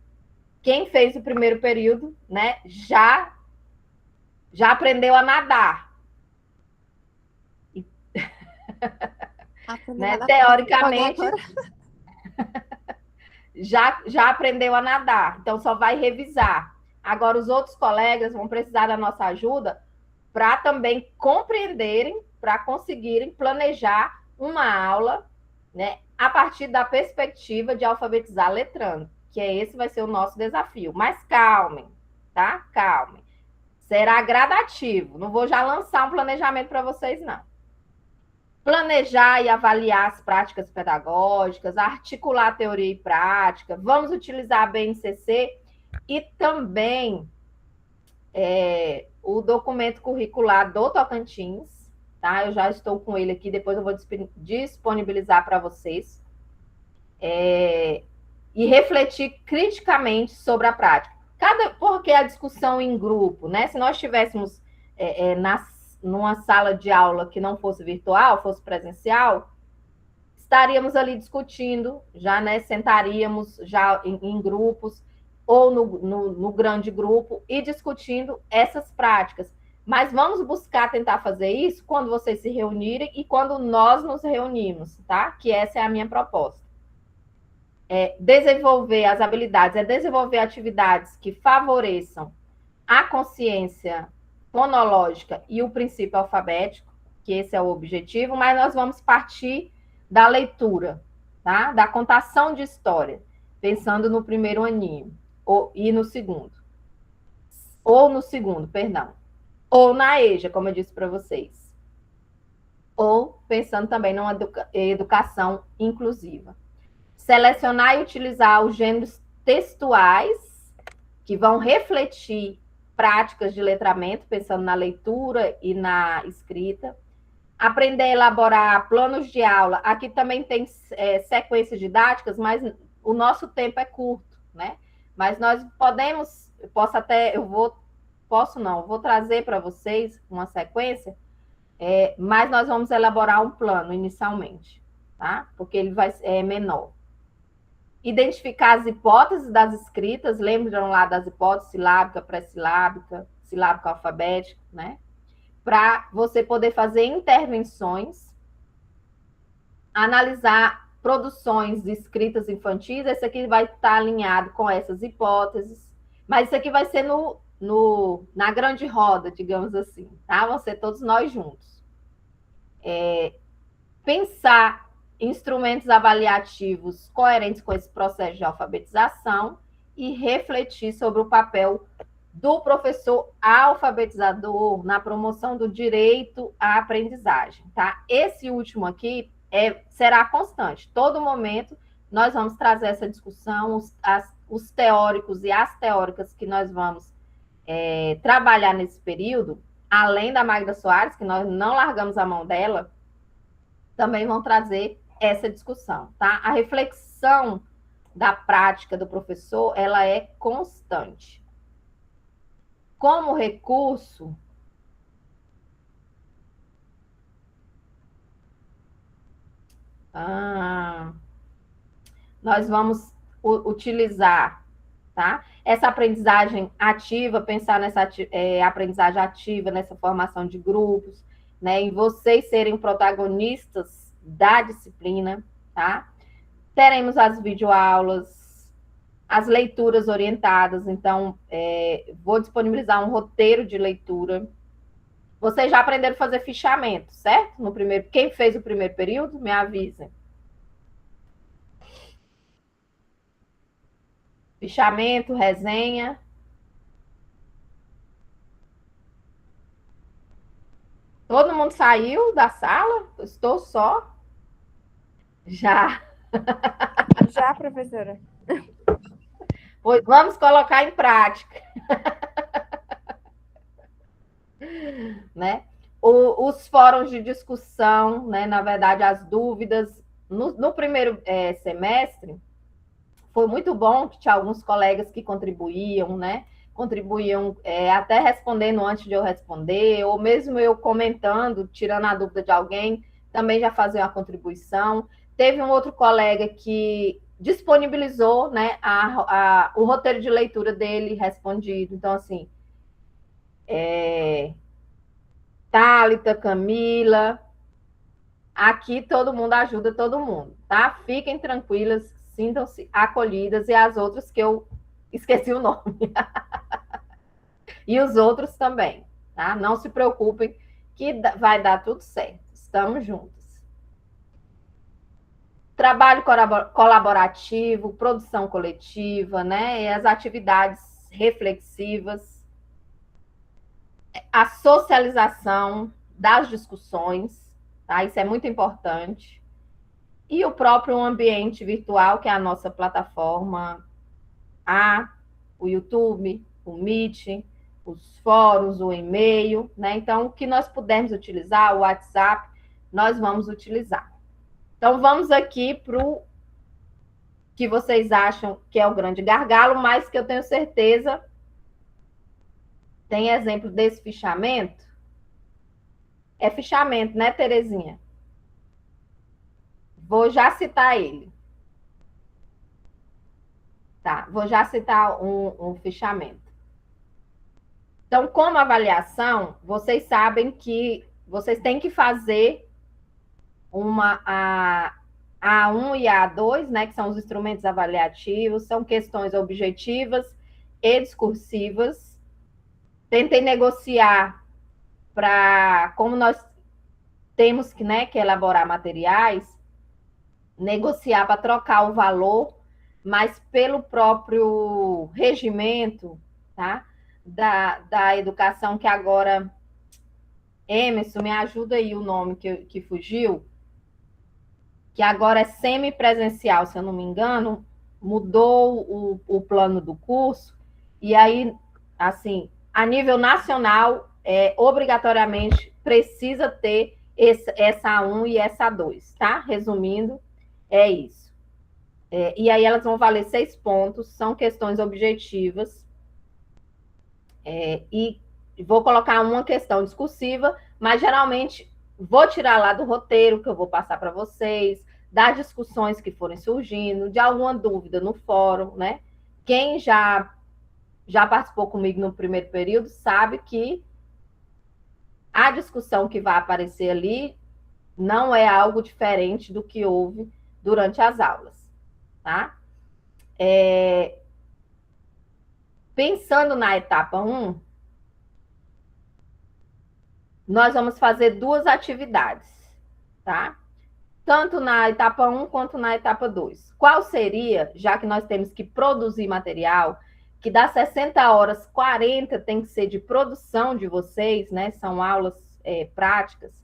quem fez o primeiro período, né, já aprendeu a nadar. Né? Teoricamente, já aprendeu a nadar, então só vai revisar. Agora, os outros colegas vão precisar da nossa ajuda para também compreenderem, para conseguirem planejar uma aula, né, a partir da perspectiva de alfabetizar letrando, que esse vai ser o nosso desafio. Mas calmem, tá? Calmem. Será gradativo, não vou já lançar um planejamento para vocês, não. Planejar e avaliar as práticas pedagógicas, articular teoria e prática, vamos utilizar a BNCC e também o documento curricular do Tocantins, tá? Eu já estou com ele aqui, depois eu vou disponibilizar para vocês. E refletir criticamente sobre a prática. Porque a discussão em grupo, né? Se nós estivéssemos numa sala de aula que não fosse virtual, fosse presencial, estaríamos ali discutindo, já, né? Sentaríamos já em grupos ou no grande grupo e discutindo essas práticas. Mas vamos buscar tentar fazer isso quando vocês se reunirem e quando nós nos reunimos, tá? Que essa é a minha proposta. Desenvolver as habilidades, desenvolver atividades que favoreçam a consciência fonológica e o princípio alfabético, que esse é o objetivo, mas nós vamos partir da leitura, tá? Da contação de história, pensando no primeiro aninho, e no segundo. Ou no segundo, perdão. Ou na EJA, como eu disse para vocês. ou pensando também numa educação inclusiva. Selecionar e utilizar os gêneros textuais que vão refletir práticas de letramento, pensando na leitura e na escrita. Aprender a elaborar planos de aula. Aqui também tem sequências didáticas, mas o nosso tempo é curto, né? Mas nós podemos, vou trazer para vocês uma sequência, mas nós vamos elaborar um plano inicialmente, tá? Porque ele é menor. Identificar as hipóteses das escritas, lembram lá das hipóteses silábica, pré-silábica, silábica alfabética, né? Para você poder fazer intervenções, analisar produções de escritas infantis, esse aqui vai estar alinhado com essas hipóteses, mas isso aqui vai ser na grande roda, digamos assim, tá? Vão ser todos nós juntos. Pensar instrumentos avaliativos coerentes com esse processo de alfabetização e refletir sobre o papel do professor alfabetizador na promoção do direito à aprendizagem, tá? Esse último aqui será constante. Todo momento nós vamos trazer essa discussão, os teóricos e as teóricas que nós vamos trabalhar nesse período, além da Magda Soares, que nós não largamos a mão dela, também vão trazer essa discussão, tá? A reflexão da prática do professor, ela é constante. Como recurso, nós vamos utilizar, tá? Essa aprendizagem ativa, pensar nessa aprendizagem ativa, nessa formação de grupos, né? Em vocês serem protagonistas da disciplina, tá? Teremos as videoaulas, as leituras orientadas, então, vou disponibilizar um roteiro de leitura. Vocês já aprenderam a fazer fichamento, certo? Quem fez o primeiro período, me avisem. Fichamento, resenha. Todo mundo saiu da sala? Estou só. Já. Já, professora. Pois vamos colocar em prática. Né? Os fóruns de discussão, né? Na verdade, as dúvidas. No primeiro semestre, foi muito bom que tinha alguns colegas que contribuíam, né? Contribuíam até respondendo antes de eu responder, ou mesmo eu comentando, tirando a dúvida de alguém, também já fazia uma contribuição. Teve um outro colega que disponibilizou, né, o roteiro de leitura dele respondido. Então, assim, Thálita, Camila, aqui todo mundo ajuda todo mundo, tá? Fiquem tranquilas, sintam-se acolhidas, e as outras que eu esqueci o nome. E os outros também, tá? Não se preocupem que vai dar tudo certo. Estamos juntos. Trabalho colaborativo, produção coletiva, né? E as atividades reflexivas, a socialização das discussões, tá? Isso é muito importante. E o próprio ambiente virtual, que é a nossa plataforma, o YouTube, o Meet, os fóruns, o e-mail, né? Então, o que nós pudermos utilizar, o WhatsApp, nós vamos utilizar. Então, vamos aqui para o que vocês acham que é o grande gargalo, mas que eu tenho certeza. Tem exemplo desse fichamento? É fichamento, né, Terezinha? Vou já citar ele. Tá, vou já citar um fichamento. Então, como avaliação, vocês sabem que vocês têm que fazer a A1 e a A2, né, que são os instrumentos avaliativos, são questões objetivas e discursivas. Tentem negociar como nós temos que elaborar materiais, negociar para trocar o valor, mas pelo próprio regimento, tá? Da educação, que agora Emerson, me ajuda aí o nome que fugiu, que agora é semipresencial, se eu não me engano, mudou o plano do curso, e aí, assim, a nível nacional, obrigatoriamente precisa ter essa A1 e essa A2, tá? Resumindo, é isso. E aí elas vão valer 6 pontos, são questões objetivas, e vou colocar uma questão discursiva, mas geralmente vou tirar lá do roteiro que eu vou passar para vocês, das discussões que forem surgindo, de alguma dúvida no fórum, né? Quem já participou comigo no primeiro período sabe que a discussão que vai aparecer ali não é algo diferente do que houve durante as aulas, tá? Pensando na etapa 1, nós vamos fazer 2 atividades, tá? Tanto na etapa 1 quanto na etapa 2. Qual seria, já que nós temos que produzir material, que das 60 horas, 40 tem que ser de produção de vocês, né? São aulas práticas.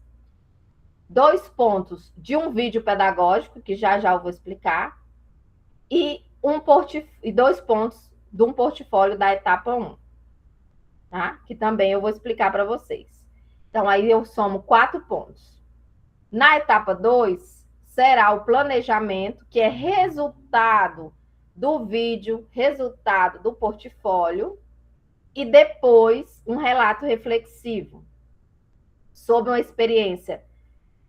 2 pontos de um vídeo pedagógico, que já eu vou explicar, e 2 pontos de um portfólio da etapa 1, tá? Que também eu vou explicar para vocês. Então, aí eu somo 4 pontos. Na etapa 2, será o planejamento, que é resultado do vídeo, resultado do portfólio, e depois um relato reflexivo sobre uma experiência,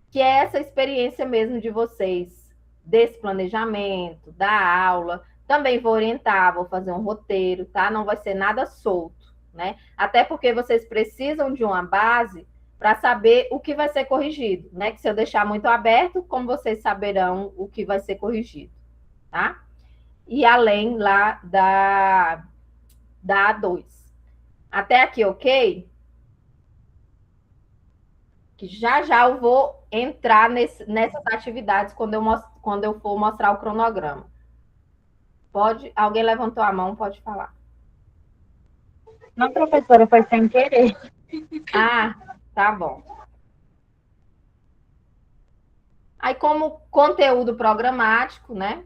que é essa experiência mesmo de vocês, desse planejamento, da aula. Também vou orientar, vou fazer um roteiro, tá? Não vai ser nada solto, né? Até porque vocês precisam de uma base para saber o que vai ser corrigido, né? Que se eu deixar muito aberto, como vocês saberão o que vai ser corrigido, tá? E além lá da A2. Até aqui, ok? Que já eu vou entrar nessas atividades quando eu for mostrar o cronograma. Alguém levantou a mão, pode falar. Não, professora, foi sem querer. Ah, tá bom. Aí, como conteúdo programático, né?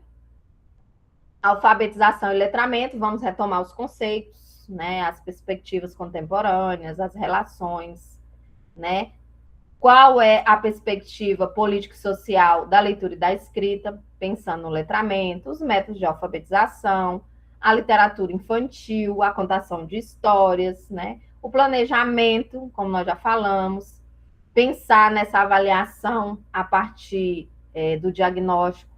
Alfabetização e letramento, vamos retomar os conceitos, né? As perspectivas contemporâneas, as relações, né? Qual é a perspectiva político-social da leitura e da escrita, pensando no letramento, os métodos de alfabetização, a literatura infantil, a contação de histórias, né? O planejamento, como nós já falamos, pensar nessa avaliação a partir do diagnóstico,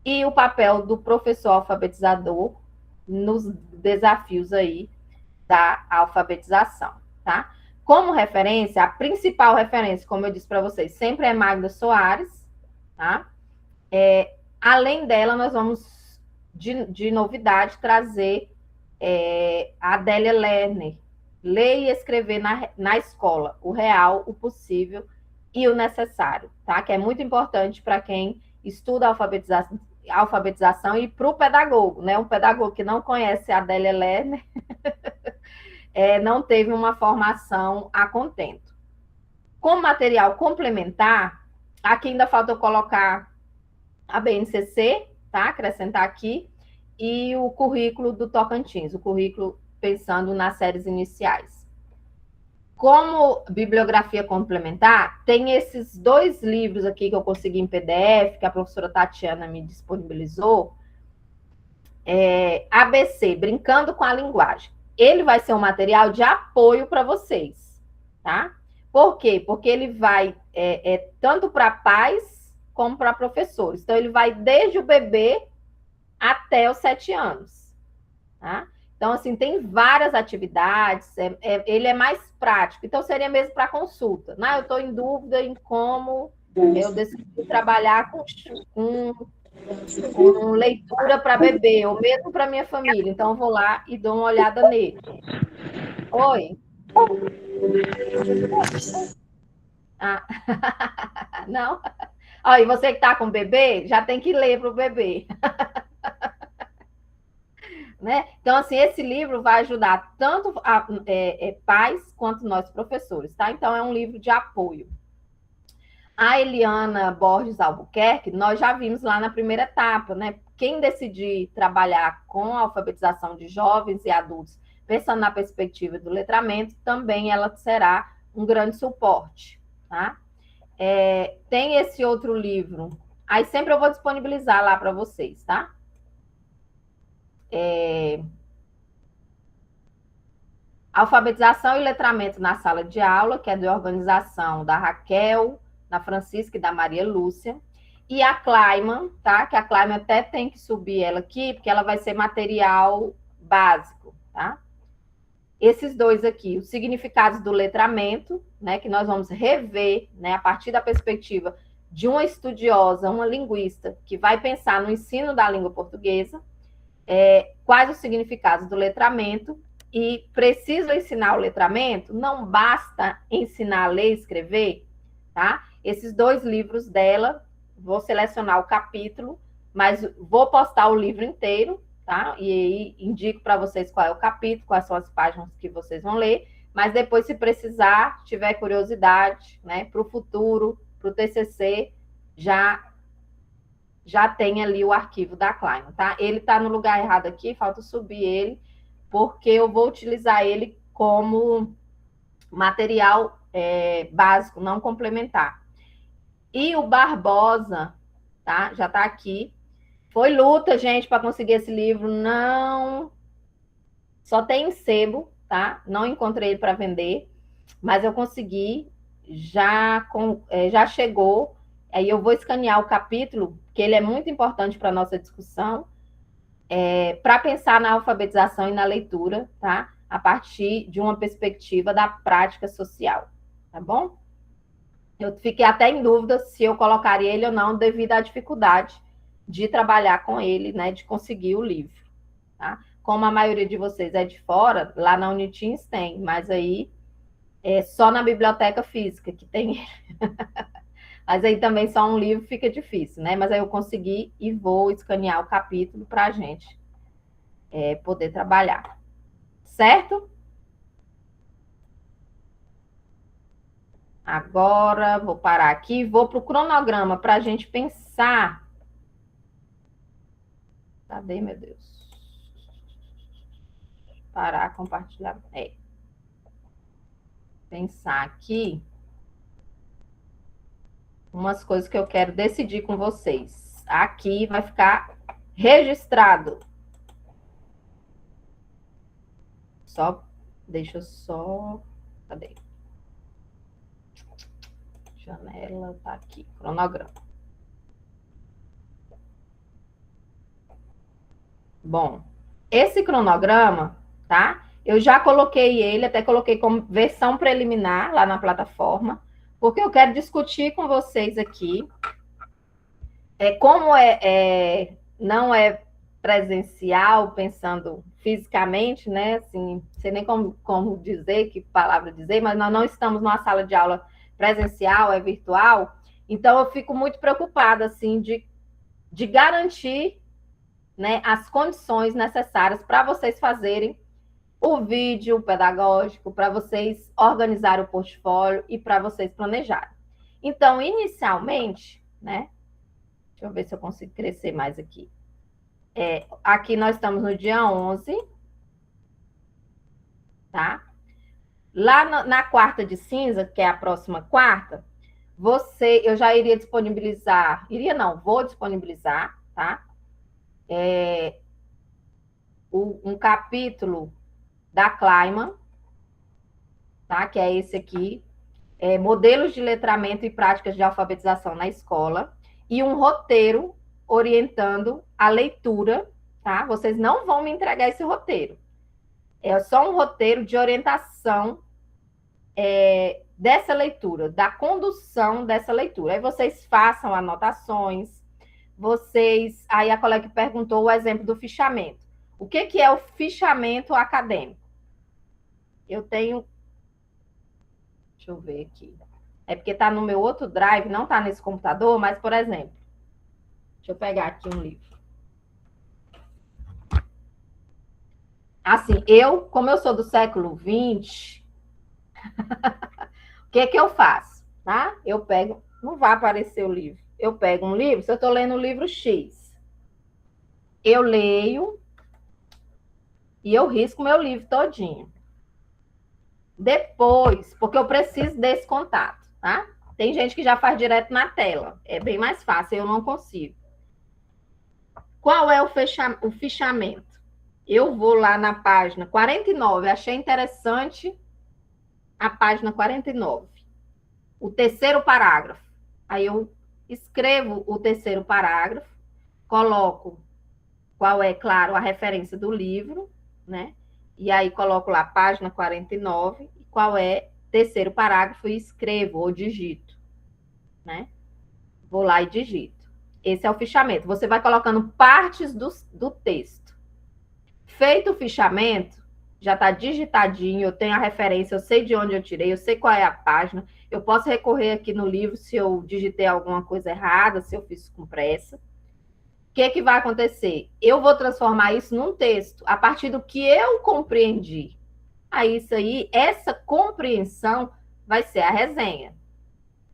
e o papel do professor alfabetizador nos desafios aí da alfabetização, tá? Como referência, a principal referência, como eu disse para vocês, sempre é Magda Soares, tá? Além dela, nós vamos, de novidade, trazer a Adélia Lerner, Ler e Escrever na Escola, o real, o possível e o necessário, tá? Que é muito importante para quem estuda alfabetização e para o pedagogo, né? Um pedagogo que não conhece a Adélia Lerner não teve uma formação a contento. Como material complementar, aqui ainda falta eu colocar a BNCC, tá? Acrescentar aqui, e o currículo do Tocantins, o currículo pensando nas séries iniciais. Como bibliografia complementar, tem esses 2 livros aqui que eu consegui em PDF, que a professora Tatiana me disponibilizou, ABC, Brincando com a Linguagem. Ele vai ser um material de apoio para vocês, tá? Por quê? Porque ele vai tanto para pais como para professores. Então, ele vai desde o bebê até os 7 anos, tá? Então, assim, tem várias atividades, ele é mais prático. Então, seria mesmo para consulta. Né? Eu estou em dúvida em como eu decidi trabalhar com leitura para bebê, ou mesmo para minha família. Então, eu vou lá e dou uma olhada nele. Oi? Ah. Não? E você que está com bebê, já tem que ler para o bebê. Né? Então, assim, esse livro vai ajudar tanto pais quanto nós professores, tá? Então, é um livro de apoio. A Eliana Borges Albuquerque, nós já vimos lá na primeira etapa, né? Quem decidir trabalhar com a alfabetização de jovens e adultos, pensando na perspectiva do letramento, também ela será um grande suporte, tá? Tem esse outro livro, aí sempre eu vou disponibilizar lá para vocês, tá? Alfabetização e letramento na sala de aula, que é de organização da Raquel, da Francisca e da Maria Lúcia. E a Kleiman, tá? Que a Kleiman até tem que subir ela aqui, porque ela vai ser material básico, tá? Esses dois aqui, os significados do letramento, né? Que nós vamos rever, né? A partir da perspectiva de uma estudiosa, uma linguista, que vai pensar no ensino da língua portuguesa, quais os significados do letramento, e precisa ensinar o letramento, não basta ensinar a ler e escrever, tá? Esses dois livros dela, vou selecionar o capítulo, mas vou postar o livro inteiro, tá? E aí indico para vocês qual é o capítulo, quais são as páginas que vocês vão ler, mas depois, se precisar, tiver curiosidade, né, para o futuro, para o TCC, já tem ali o arquivo da Kleiman, tá? Ele está no lugar errado aqui, falta subir ele, porque eu vou utilizar ele como material básico, não complementar. E o Barbosa, tá? Já está aqui. Foi luta, gente, para conseguir esse livro. Não. Só tem em sebo, tá? Não encontrei ele para vender, mas eu consegui. Já chegou. Aí eu vou escanear o capítulo, que ele é muito importante para a nossa discussão, para pensar na alfabetização e na leitura, tá? A partir de uma perspectiva da prática social, tá bom? Eu fiquei até em dúvida se eu colocaria ele ou não, devido à dificuldade de trabalhar com ele, né? De conseguir o livro, tá? Como a maioria de vocês é de fora, lá na Unitins tem, mas aí é só na biblioteca física que tem ele. Mas aí também só um livro fica difícil, né? Mas aí eu consegui e vou escanear o capítulo para a gente poder trabalhar. Certo? Agora, vou parar aqui, vou para o cronograma para a gente pensar. Cadê, meu Deus? Parar, compartilhar. Pensar aqui umas coisas que eu quero decidir com vocês. Aqui vai ficar registrado. Deixa eu só... Cadê? Janela, tá aqui. Cronograma. Bom, esse cronograma, tá? Eu já coloquei ele, até coloquei como versão preliminar lá na plataforma, porque eu quero discutir com vocês aqui como não é presencial, pensando fisicamente, né? Assim, não sei nem como dizer, que palavra dizer, mas nós não estamos numa sala de aula presencial, é virtual. Então, eu fico muito preocupada, assim, de garantir, né, as condições necessárias para vocês fazerem o vídeo pedagógico, para vocês organizarem o portfólio e para vocês planejarem. Então, inicialmente, né? Deixa eu ver se eu consigo crescer mais aqui. Aqui nós estamos no dia 11, tá? Lá na quarta de cinza, que é a próxima quarta, eu já iria disponibilizar, vou disponibilizar, tá? Um capítulo da Kleiman, tá? Que é esse aqui, modelos de letramento e práticas de alfabetização na escola, e um roteiro orientando a leitura, tá? Vocês não vão me entregar esse roteiro. É só um roteiro de orientação dessa leitura, da condução dessa leitura. Aí vocês façam anotações, aí a colega perguntou o exemplo do fichamento. O que é o fichamento acadêmico? Eu tenho... Deixa eu ver aqui. É porque está no meu outro drive, não está nesse computador, mas, por exemplo, deixa eu pegar aqui um livro. Assim, como eu sou do século XX, o que eu faço? Tá? Eu pego, não vai aparecer o livro. Eu pego um livro, se eu estou lendo o livro X, eu leio e eu risco meu livro todinho. Depois, porque eu preciso desse contato, tá? Tem gente que já faz direto na tela. É bem mais fácil, eu não consigo. Qual é o fichamento? Eu vou lá na página 49, achei interessante a página 49. O terceiro parágrafo. Aí eu escrevo o terceiro parágrafo, coloco qual é, claro, a referência do livro, né? E aí coloco lá página 49, qual é terceiro parágrafo e escrevo ou digito, né? Vou lá e digito. Esse é o fichamento. Você vai colocando partes do texto. Feito o fichamento, já está digitadinho, eu tenho a referência, eu sei de onde eu tirei, eu sei qual é a página, eu posso recorrer aqui no livro se eu digitei alguma coisa errada, se eu fiz com pressa. O que vai acontecer? Eu vou transformar isso num texto, a partir do que eu compreendi. Aí, essa compreensão vai ser a resenha.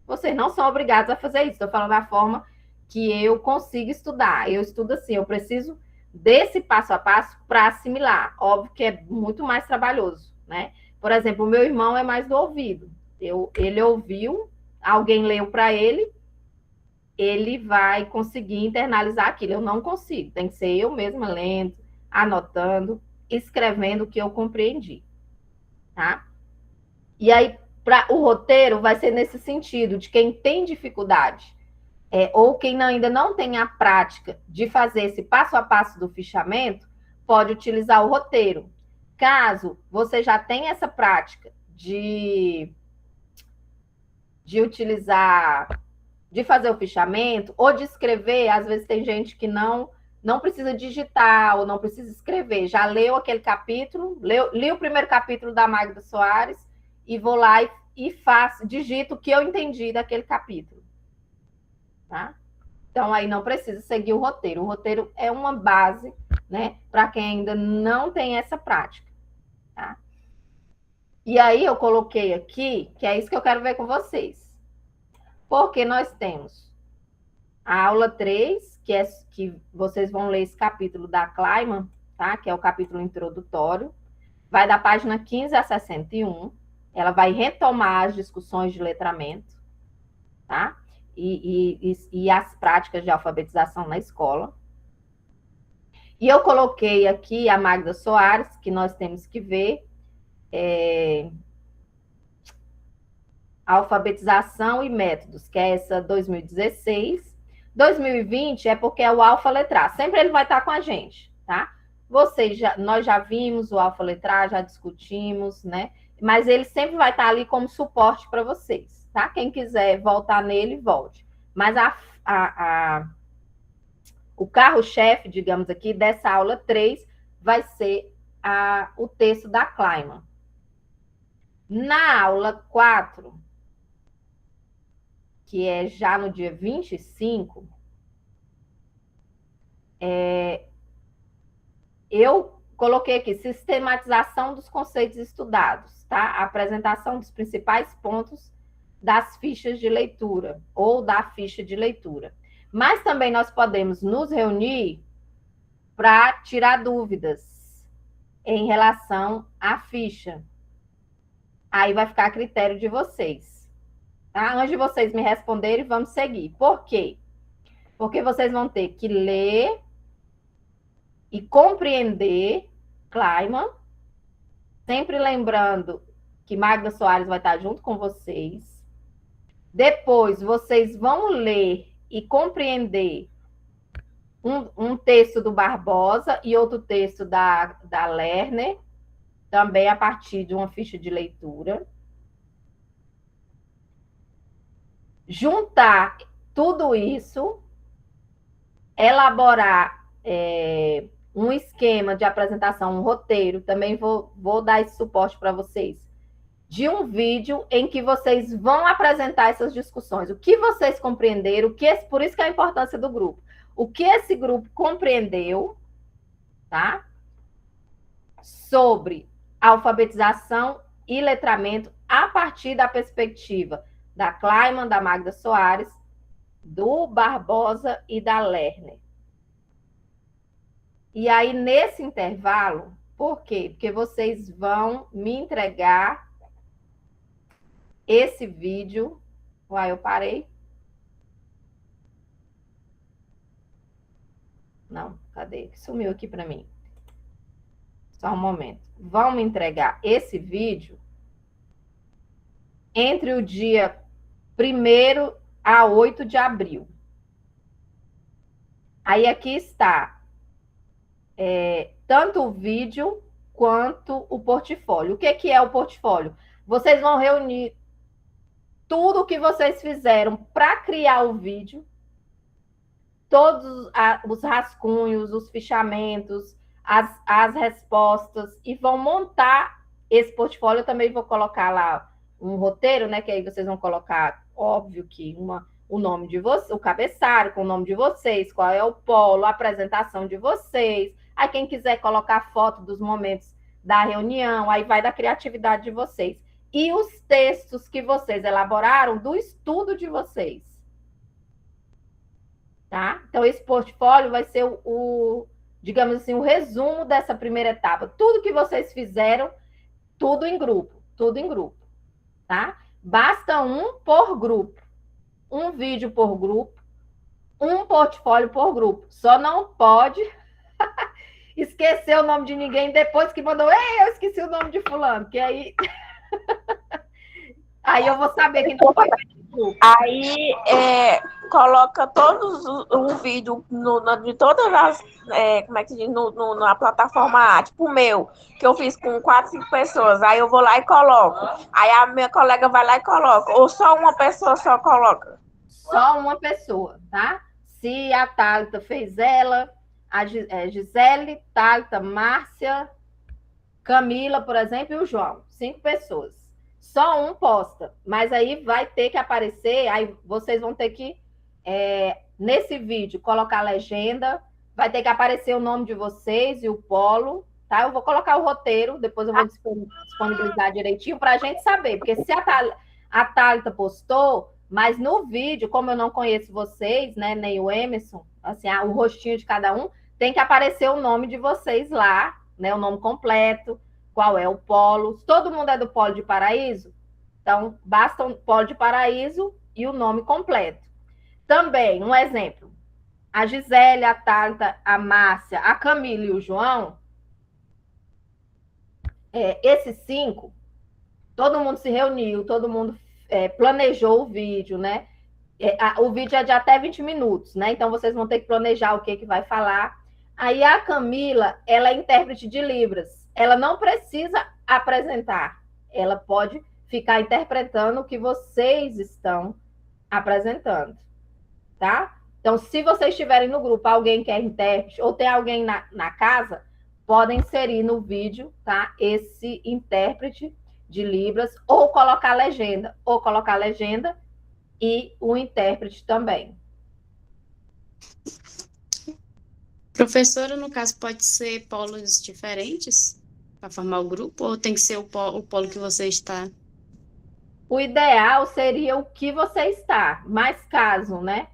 Vocês não são obrigados a fazer isso, estou falando da forma que eu consigo estudar. Eu estudo assim, eu preciso desse passo a passo para assimilar. Óbvio que é muito mais trabalhoso, né? Por exemplo, o meu irmão é mais do ouvido. Ele ouviu, alguém leu para ele, ele vai conseguir internalizar aquilo. Eu não consigo, tem que ser eu mesma lendo, anotando, escrevendo o que eu compreendi, tá? E aí, o roteiro vai ser nesse sentido, de quem tem dificuldade, ou quem ainda não tem a prática de fazer esse passo a passo do fichamento, pode utilizar o roteiro. Caso você já tenha essa prática de utilizar, de fazer o fichamento, ou de escrever, às vezes tem gente que não precisa digitar, ou não precisa escrever, já leu aquele capítulo, li o primeiro capítulo da Magda Soares, e vou lá e digito o que eu entendi daquele capítulo. Tá? Então, aí não precisa seguir o roteiro. O roteiro é uma base, né, para quem ainda não tem essa prática. Tá? E aí eu coloquei aqui, que é isso que eu quero ver com vocês. Porque nós temos a aula 3, que vocês vão ler esse capítulo da Kleiman, tá? Que é o capítulo introdutório. Vai da página 15 a 61. Ela vai retomar as discussões de letramento, tá? E as práticas de alfabetização na escola. E eu coloquei aqui a Magda Soares, que nós temos que ver, alfabetização e métodos, que é essa 2016. 2020 é porque é o alfa letrar. Sempre ele vai estar com a gente, tá? Nós já vimos o alfa letrar, já discutimos, né? Mas ele sempre vai estar ali como suporte para vocês, tá? Quem quiser voltar nele, volte. Mas o carro-chefe, digamos aqui, dessa aula 3 vai ser o texto da Kleiman. Na aula 4, que é já no dia 25, eu coloquei aqui sistematização dos conceitos estudados, tá? A apresentação dos principais pontos das fichas de leitura ou da ficha de leitura. Mas também nós podemos nos reunir para tirar dúvidas em relação à ficha. Aí vai ficar a critério de vocês. Tá? Antes de vocês me responderem, vamos seguir. Por quê? Porque vocês vão ter que ler e compreender Kleiman, sempre lembrando que Magda Soares vai estar junto com vocês. Depois, vocês vão ler e compreender um texto do Barbosa e outro texto da Lerner, também a partir de uma ficha de leitura. Juntar tudo isso, elaborar um esquema de apresentação, um roteiro, também vou dar esse suporte para vocês, de um vídeo em que vocês vão apresentar essas discussões, o que vocês compreenderam, por isso que é a importância do grupo, o que esse grupo compreendeu, tá? sobre alfabetização e letramento a partir da perspectiva da Kleiman, da Magda Soares, do Barbosa e da Lerner. E aí, nesse intervalo, por quê? Porque vocês vão me entregar esse vídeo. Uai, eu parei? Não, cadê? Sumiu aqui para mim. Só um momento. Vão me entregar esse vídeo entre o dia 1º a 8 de abril. Aí aqui está tanto o vídeo quanto o portfólio. O que é o portfólio? Vocês vão reunir tudo o que vocês fizeram para criar o vídeo, todos os rascunhos, os fichamentos, as respostas, e vão montar esse portfólio. Eu também vou colocar lá um roteiro, né? Que aí vocês vão colocar, óbvio que o nome de vocês, o cabeçalho com o nome de vocês, qual é o polo, a apresentação de vocês. Aí quem quiser colocar foto dos momentos da reunião, aí vai da criatividade de vocês. E os textos que vocês elaboraram do estudo de vocês. Tá? Então, esse portfólio vai ser digamos assim, o resumo dessa primeira etapa. Tudo que vocês fizeram, tudo em grupo, tá? Basta um por grupo, um vídeo por grupo, um portfólio por grupo. Só não pode esquecer o nome de ninguém depois que mandou, ei, eu esqueci o nome de fulano, que aí... aí eu vou saber quem foi. Aí coloca todos o vídeo de todas as, como é que diz, na plataforma A, tipo o meu, que eu fiz com 4, 5 pessoas. Aí eu vou lá e coloco. Aí a minha colega vai lá e coloca. Ou só uma pessoa só coloca? Só uma pessoa, tá? Se a Thalita fez ela, a Gisele, Thalita, Márcia, Camila, por exemplo, e o João. 5 pessoas. Só um posta, mas aí vai ter que aparecer, aí vocês vão ter que, nesse vídeo, colocar a legenda, vai ter que aparecer o nome de vocês e o polo, tá? Eu vou colocar o roteiro, depois eu vou disponibilizar direitinho para a gente saber, porque se a Thalita postou, mas no vídeo, como eu não conheço vocês, né, nem o Emerson, assim, o rostinho de cada um, tem que aparecer o nome de vocês lá, né, o nome completo, qual é o polo. Todo mundo é do Polo de Paraíso? Então, basta o Polo de Paraíso e o nome completo. Também, um exemplo. A Gisele, a Thalita, a Márcia, a Camila e o João, esses 5, todo mundo se reuniu, todo mundo planejou o vídeo, né? O vídeo é de até 20 minutos, né? Então, vocês vão ter que planejar o que vai falar. Aí, a Camila, ela é intérprete de Libras. Ela não precisa apresentar, ela pode ficar interpretando o que vocês estão apresentando, tá? Então, se vocês estiverem no grupo, alguém que é intérprete, ou tem alguém na casa, podem inserir no vídeo, tá? Esse intérprete de Libras, ou colocar legenda e o intérprete também. Professora, no caso, pode ser polos diferentes para formar o grupo, ou tem que ser o polo que você está? O ideal seria o que você está, mas caso, né,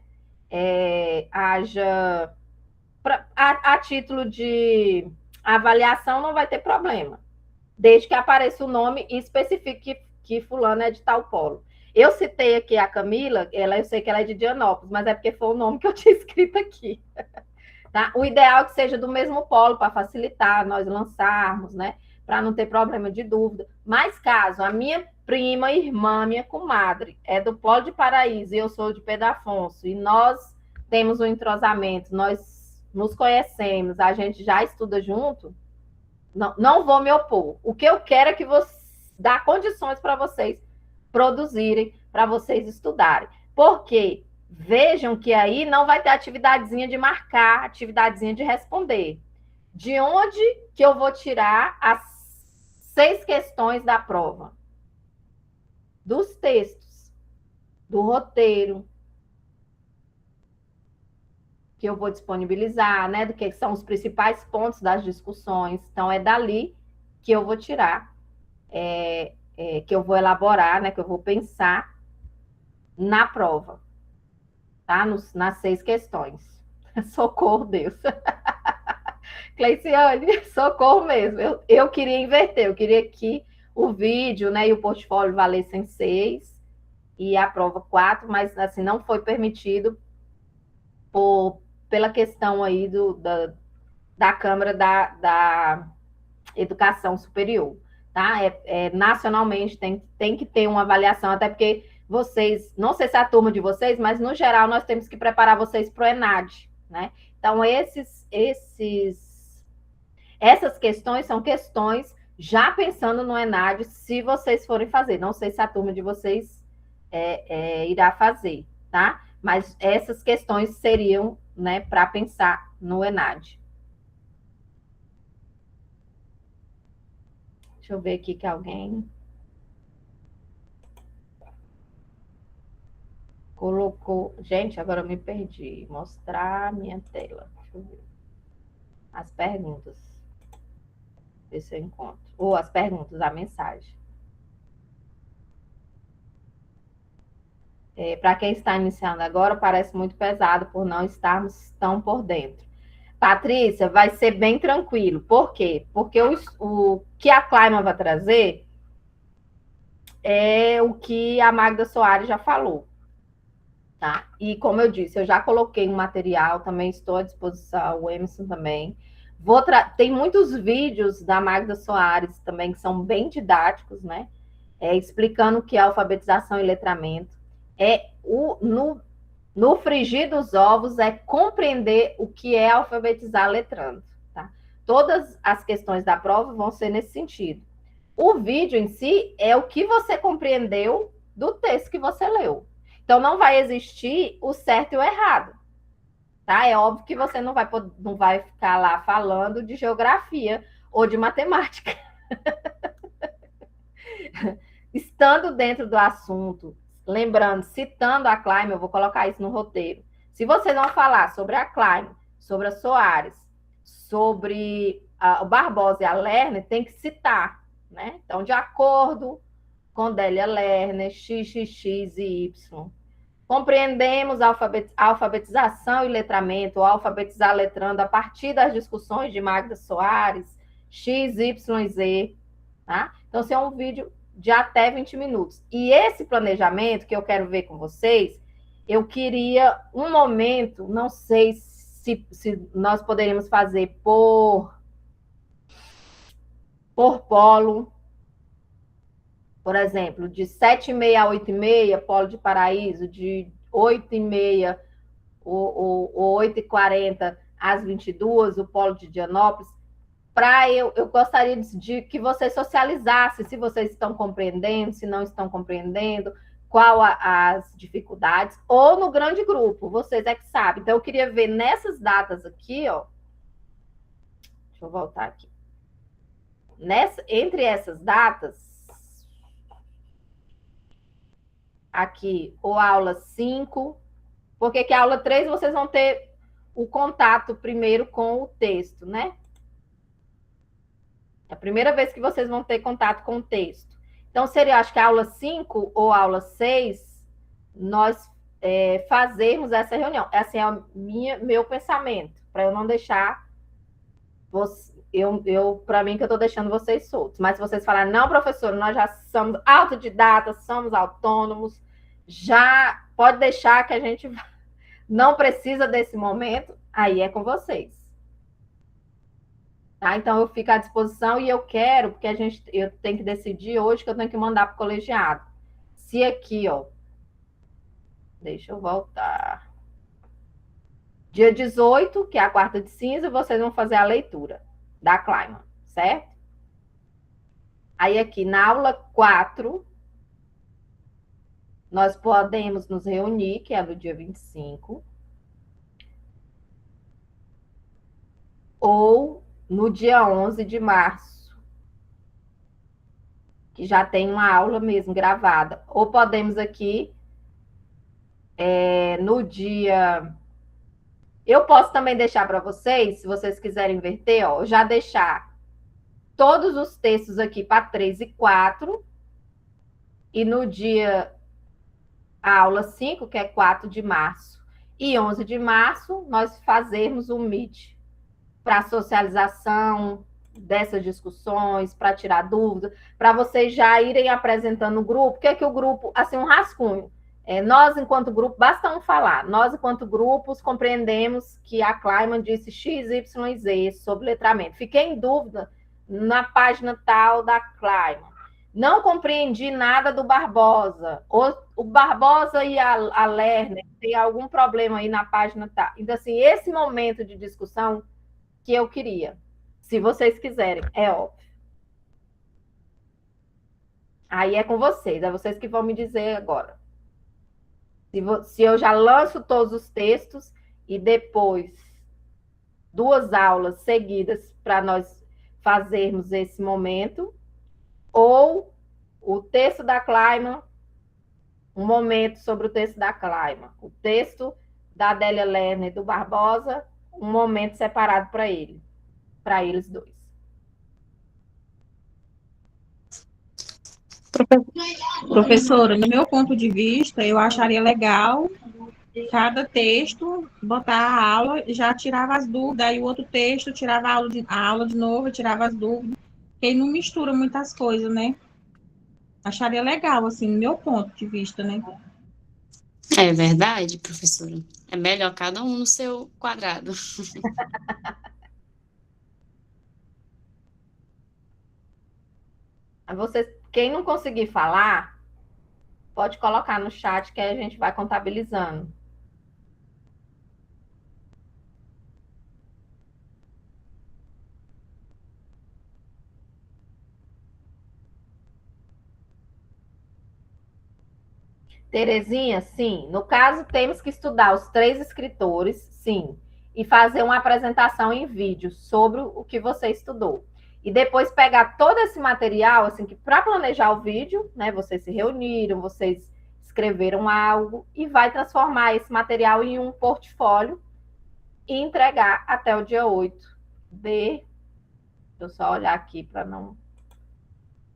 haja... A título de avaliação não vai ter problema, desde que apareça o nome e especifique que fulano é de tal polo. Eu citei aqui a Camila, eu sei que ela é de Dianópolis, mas é porque foi o nome que eu tinha escrito aqui. Tá? O ideal é que seja do mesmo polo, para facilitar nós lançarmos, né? Para não ter problema de dúvida. Mas caso a minha prima, irmã, minha comadre é do Polo de Paraíso e eu sou de Pedro Afonso, e nós temos um entrosamento, nós nos conhecemos, a gente já estuda junto, não vou me opor. O que eu quero é que você dá condições para vocês produzirem, para vocês estudarem. Por quê? Vejam que aí não vai ter atividadezinha de marcar, atividadezinha de responder. De onde que eu vou tirar as 6 questões da prova? Dos textos, do roteiro, que eu vou disponibilizar, né? Do que são os principais pontos das discussões. Então, é dali que eu vou tirar, que eu vou elaborar, né, que eu vou pensar na prova, tá? Nas 6 questões. Socorro, Deus. Cleiciane, socorro mesmo. Eu queria inverter, eu queria que o vídeo, né, e o portfólio valessem 6 e a prova 4, mas assim, não foi permitido pela questão aí da Câmara da Educação Superior, tá? Nacionalmente tem que ter uma avaliação, até porque vocês, não sei se é a turma de vocês, mas no geral nós temos que preparar vocês para o ENAD, né? Então, essas questões são questões já pensando no ENAD, se vocês forem fazer. Não sei se a turma de vocês irá fazer, tá? Mas essas questões seriam, né, para pensar no ENAD. Deixa eu ver aqui que alguém colocou. Gente, agora eu me perdi. Mostrar minha tela. Deixa eu ver. As perguntas. Ver se eu encontro. Ou as perguntas, a mensagem. Para quem está iniciando agora, parece muito pesado por não estarmos tão por dentro. Patrícia, vai ser bem tranquilo. Por quê? Porque o que a Claima vai trazer é o que a Magda Soares já falou. Tá? E como eu disse, eu já coloquei um material, também estou à disposição, o Emerson também. Tem muitos vídeos da Magda Soares também que são bem didáticos, né? Explicando o que é alfabetização e letramento. No frigir dos ovos é compreender o que é alfabetizar letrando. Tá? Todas as questões da prova vão ser nesse sentido. O vídeo em si é o que você compreendeu do texto que você leu. Então, não vai existir o certo e o errado. Tá? É óbvio que você não vai ficar lá falando de geografia ou de matemática. Estando dentro do assunto, lembrando, citando a Claima, eu vou colocar isso no roteiro. Se vocês vão falar sobre a Claima, sobre a Soares, sobre o Barbosa e a Lerner, tem que citar, né? Então, de acordo com Délia Lerner, XXX e Y, compreendemos a alfabetização e letramento, alfabetizar letrando a partir das discussões de Magda Soares, XYZ, tá? Então, esse é um vídeo de até 20 minutos. E esse planejamento que eu quero ver com vocês, eu queria um momento, não sei se nós poderíamos fazer por polo, por exemplo, de 7h30 a 8h30, Polo de Paraíso, de 8h30 ou 8h40 às 22h, o Polo de Dianópolis. Eu gostaria de que vocês socializassem, se vocês estão compreendendo, se não estão compreendendo, qual as dificuldades, ou no grande grupo, vocês é que sabem. Então, eu queria ver nessas datas aqui, ó. Deixa eu voltar aqui. Entre essas datas, aqui, ou aula 5, porque que a aula 3 vocês vão ter o contato primeiro com o texto, né? É a primeira vez que vocês vão ter contato com o texto. Então, seria, acho que a aula 5 ou a aula 6, nós fazermos essa reunião. Assim, é o meu pensamento, para eu não deixar para mim que eu estou deixando vocês soltos. Mas se vocês falarem, não, professor, nós já somos autodidatas, somos autônomos, já pode deixar que a gente não precisa desse momento, aí é com vocês. Tá? Então, eu fico à disposição e eu quero, porque eu tenho que decidir hoje que eu tenho que mandar para o colegiado. Se aqui, ó, deixa eu voltar. Dia 18, que é a quarta de cinza, vocês vão fazer a leitura da Claima, certo? Aí aqui, na aula 4, nós podemos nos reunir, que é no dia 25, ou no dia 11 de março, que já tem uma aula mesmo gravada. Ou podemos aqui, no dia... Eu posso também deixar para vocês, se vocês quiserem inverter, ó, já deixar todos os textos aqui para 3 e 4. E no dia, a aula 5, que é 4 de março e 11 de março, nós fazemos um Meet para socialização dessas discussões, para tirar dúvida, para vocês já irem apresentando o grupo. O que é que o grupo, assim, um rascunho. Nós, enquanto grupo, basta um falar. Nós, enquanto grupos, compreendemos que a Kleiman disse X, Y e Z sobre letramento. Fiquei em dúvida na página tal da Kleiman. Não compreendi nada do Barbosa. O Barbosa e a Lerner tem algum problema aí na página tal. Então, assim, esse momento de discussão que eu queria. Se vocês quiserem, é óbvio. Aí é com vocês. É vocês que vão me dizer agora. Se eu já lanço todos os textos e depois 2 aulas seguidas para nós fazermos esse momento, ou o texto da Kleiman, um momento sobre o texto da Kleiman, o texto da Adélia Lerner e do Barbosa, um momento separado para eles dois. Professora, no meu ponto de vista, eu acharia legal cada texto botar a aula, já tirava as dúvidas, aí o outro texto tirava a aula de novo, tirava as dúvidas, porque aí não mistura muitas coisas, né? Acharia legal, assim, no meu ponto de vista, né? É verdade, professora. É melhor cada um no seu quadrado. Quem não conseguir falar, pode colocar no chat que aí a gente vai contabilizando. Terezinha, sim. No caso, temos que estudar os 3 escritores, sim, e fazer uma apresentação em vídeo sobre o que você estudou. E depois pegar todo esse material, assim, que para planejar o vídeo, né, vocês se reuniram, vocês escreveram algo, e vai transformar esse material em um portfólio e entregar até o dia 8 de... Deixa eu só olhar aqui para não...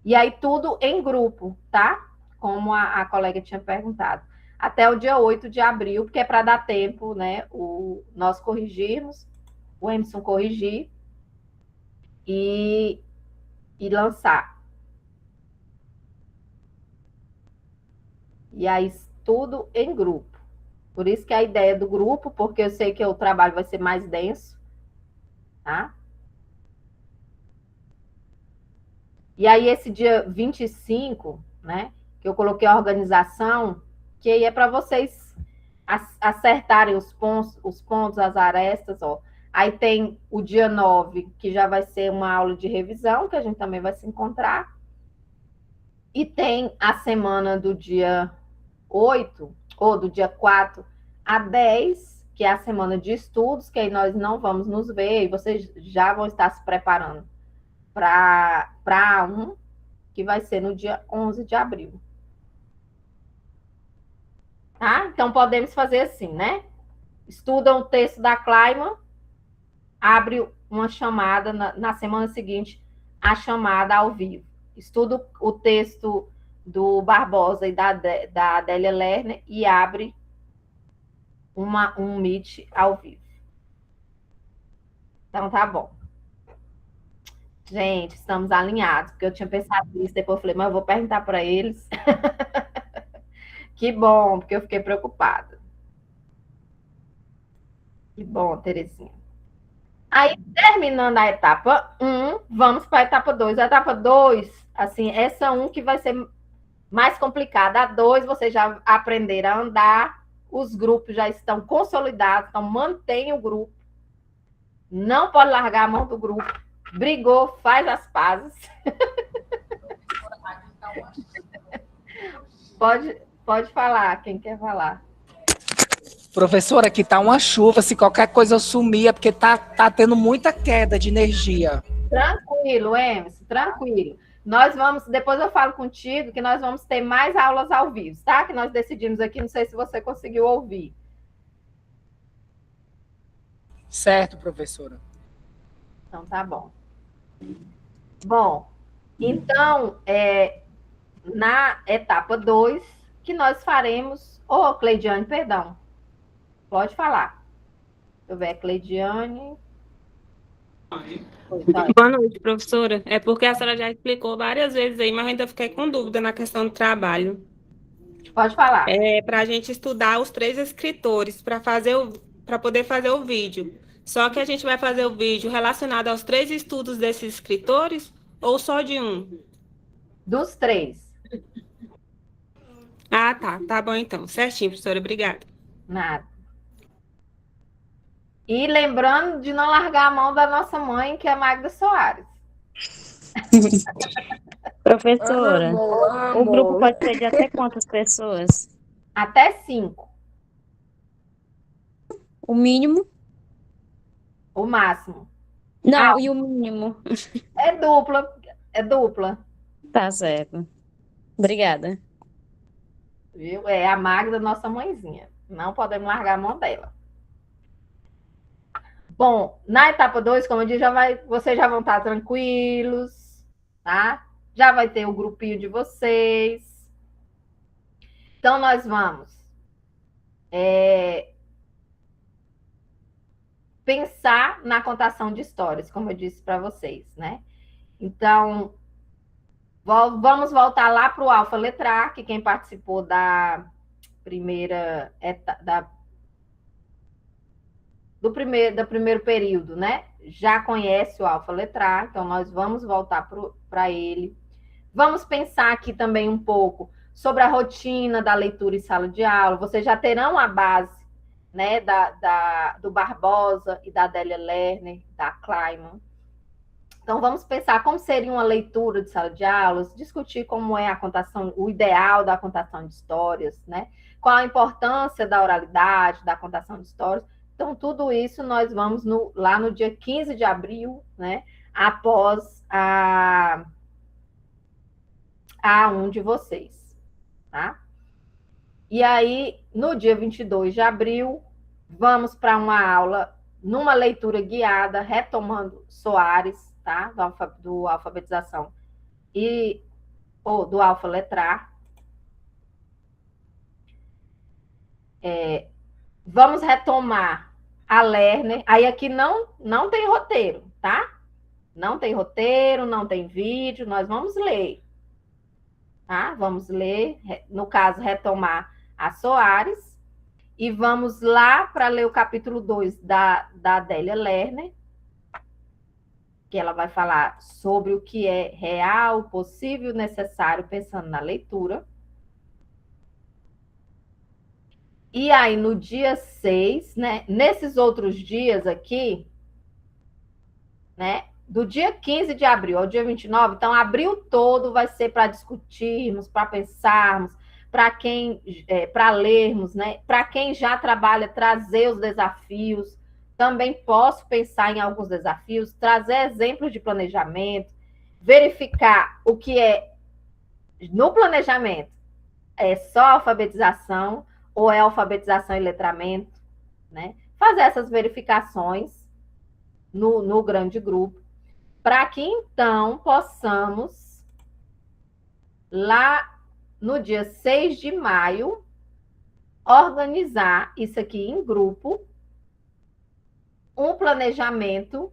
E aí tudo em grupo, tá? Como a colega tinha perguntado. Até o dia 8 de abril, porque é para dar tempo, né, nós corrigirmos, o Emerson corrigir, e lançar. E aí, tudo em grupo. Por isso que a ideia do grupo, porque eu sei que o trabalho vai ser mais denso, tá? E aí, esse dia 25, né, que eu coloquei a organização, que aí é para vocês acertarem os pontos, as arestas, ó. Aí tem o dia 9, que já vai ser uma aula de revisão, que a gente também vai se encontrar. E tem a semana do dia 8, ou do dia 4 a 10, que é a semana de estudos, que aí nós não vamos nos ver, e vocês já vão estar se preparando para A1, que vai ser no dia 11 de abril. Tá? Então, podemos fazer assim, né? Estudam o texto da Kleiman, abre uma chamada na semana seguinte, a chamada ao vivo. Estuda o texto do Barbosa e da Adélia Lerner e abre um Meet ao vivo. Então, tá bom. Gente, estamos alinhados, porque eu tinha pensado nisso, depois eu falei, mas eu vou perguntar para eles. Que bom, porque eu fiquei preocupada. Que bom, Terezinha. Aí, terminando a etapa 1, vamos para a etapa 2. A etapa 2, assim, essa 1 que vai ser mais complicada. A 2, vocês já aprenderam a andar, os grupos já estão consolidados, então mantenha o grupo. Não pode largar a mão do grupo. Brigou, faz as pazes. Pode falar, quem quer falar. Professora, aqui tá uma chuva, se qualquer coisa eu sumir, é porque tá tendo muita queda de energia. Tranquilo, Emerson, tranquilo. Nós vamos, depois eu falo contigo, que nós vamos ter mais aulas ao vivo, tá? Que nós decidimos aqui, não sei se você conseguiu ouvir. Certo, professora. Então tá bom. Bom, então, na etapa 2, que nós faremos... Cleidiane, perdão. Pode falar. Deixa eu ver, Cleidiane... Boa noite, professora. É porque a senhora já explicou várias vezes aí, mas eu ainda fiquei com dúvida na questão do trabalho. Pode falar. Para a gente estudar os 3 escritores para poder fazer o vídeo. Só que a gente vai fazer o vídeo relacionado aos 3 estudos desses escritores ou só de um? Dos 3. Ah, tá. Tá bom então. Certinho, professora. Obrigada. Nada. E lembrando de não largar a mão da nossa mãe, que é a Magda Soares. Professora, o grupo pode ser de até quantas pessoas? Até 5. O mínimo? O máximo. Não, e o mínimo? É dupla. É dupla. Tá certo. Obrigada. Viu? É a Magda, nossa mãezinha. Não podemos largar a mão dela. Bom, na etapa 2, como eu disse, vocês já vão estar tranquilos, tá? Já vai ter o grupinho de vocês. Então, nós vamos pensar na contação de histórias, como eu disse para vocês, né? Então, vamos voltar lá para o Alfa Letrar, que quem participou da primeira etapa, do primeiro período, né? Já conhece o Alfa Letrar, então nós vamos voltar para ele. Vamos pensar aqui também um pouco sobre a rotina da leitura em sala de aula. Vocês já terão a base, né, do Barbosa e da Adélia Lerner, da Kleiman. Então, vamos pensar como seria uma leitura de sala de aulas, discutir como é a contação, o ideal da contação de histórias, né? Qual a importância da oralidade, da contação de histórias. Então, tudo isso nós vamos lá no dia 15 de abril, né? Após a um de vocês, tá? E aí, no dia 22 de abril, vamos para uma aula, numa leitura guiada, retomando Soares, tá? Do alfabetização do Alfa Letrar. Vamos retomar a Lerner. Aí aqui não tem roteiro, tá? Não tem roteiro, não tem vídeo, nós vamos ler. Tá? Vamos ler, no caso, retomar a Soares. E vamos lá para ler o capítulo 2 da Adélia Lerner, que ela vai falar sobre o que é real, possível, necessário, pensando na leitura. E aí, no dia 6, né, nesses outros dias aqui, né, do dia 15 de abril ao dia 29, então, abril todo vai ser para discutirmos, para pensarmos, para lermos, né, para quem já trabalha, trazer os desafios. Também posso pensar em alguns desafios, trazer exemplos de planejamento, verificar o que é, no planejamento, é só alfabetização, ou é alfabetização e letramento, né? Fazer essas verificações no grande grupo, para que, então, possamos, lá no dia 6 de maio, organizar isso aqui em grupo, um planejamento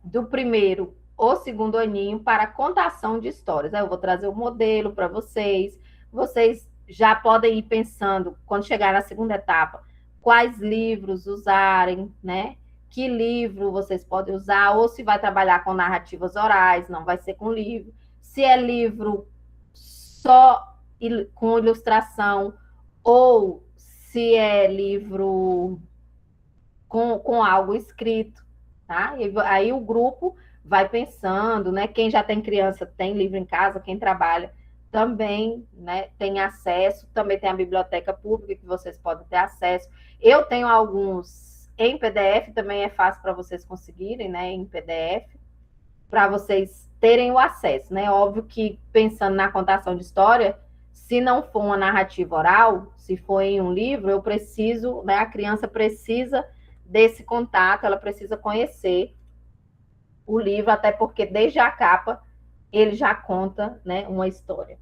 do primeiro ou segundo aninho para contação de histórias. Aí eu vou trazer o modelo para vocês. Vocês já podem ir pensando, quando chegar na segunda etapa, quais livros usarem, né? Que livro vocês podem usar, ou se vai trabalhar com narrativas orais, não vai ser com livro. Se é livro só com ilustração, ou se é livro com algo escrito, tá? E aí o grupo vai pensando, né? Quem já tem criança tem livro em casa, quem trabalha também, né, tem acesso, também tem a biblioteca pública que vocês podem ter acesso. Eu tenho alguns em PDF, também é fácil para vocês conseguirem, né, em PDF, para vocês terem o acesso, né? Óbvio que, pensando na contação de história, se não for uma narrativa oral, se for em um livro, eu preciso, né, a criança precisa desse contato, ela precisa conhecer o livro, até porque desde a capa ele já conta, né, uma história.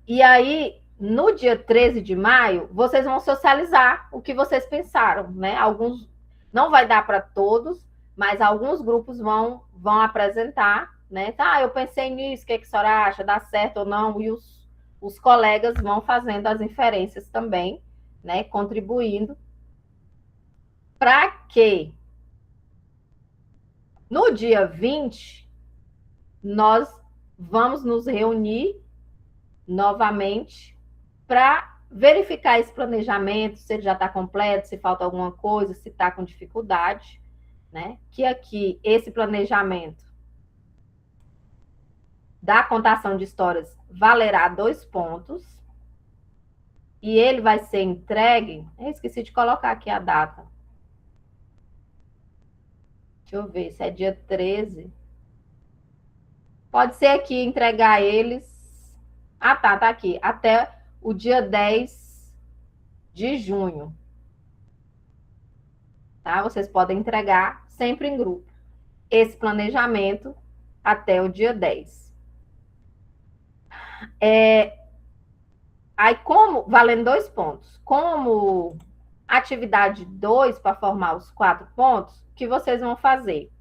E aí, no dia 13 de maio, vocês vão socializar o que vocês pensaram, né? Alguns, não vai dar para todos, mas alguns grupos vão apresentar, né? Tá, eu pensei nisso, o que a senhora acha? Dá certo ou não? E os colegas vão fazendo as inferências também, né? Contribuindo para que no dia 20 nós vamos nos reunir novamente para verificar esse planejamento, se ele já está completo, se falta alguma coisa, se está com dificuldade, né? Que aqui, esse planejamento da contação de histórias valerá 2 pontos, e ele vai ser entregue, eu esqueci de colocar aqui a data. Deixa eu ver se é dia 13. Pode ser aqui entregar eles. Ah, tá aqui. Até o dia 10 de junho. Tá? Vocês podem entregar sempre em grupo esse planejamento até o dia 10. Aí, valendo 2 pontos, como atividade 2 para formar os 4 pontos, o que vocês vão fazer?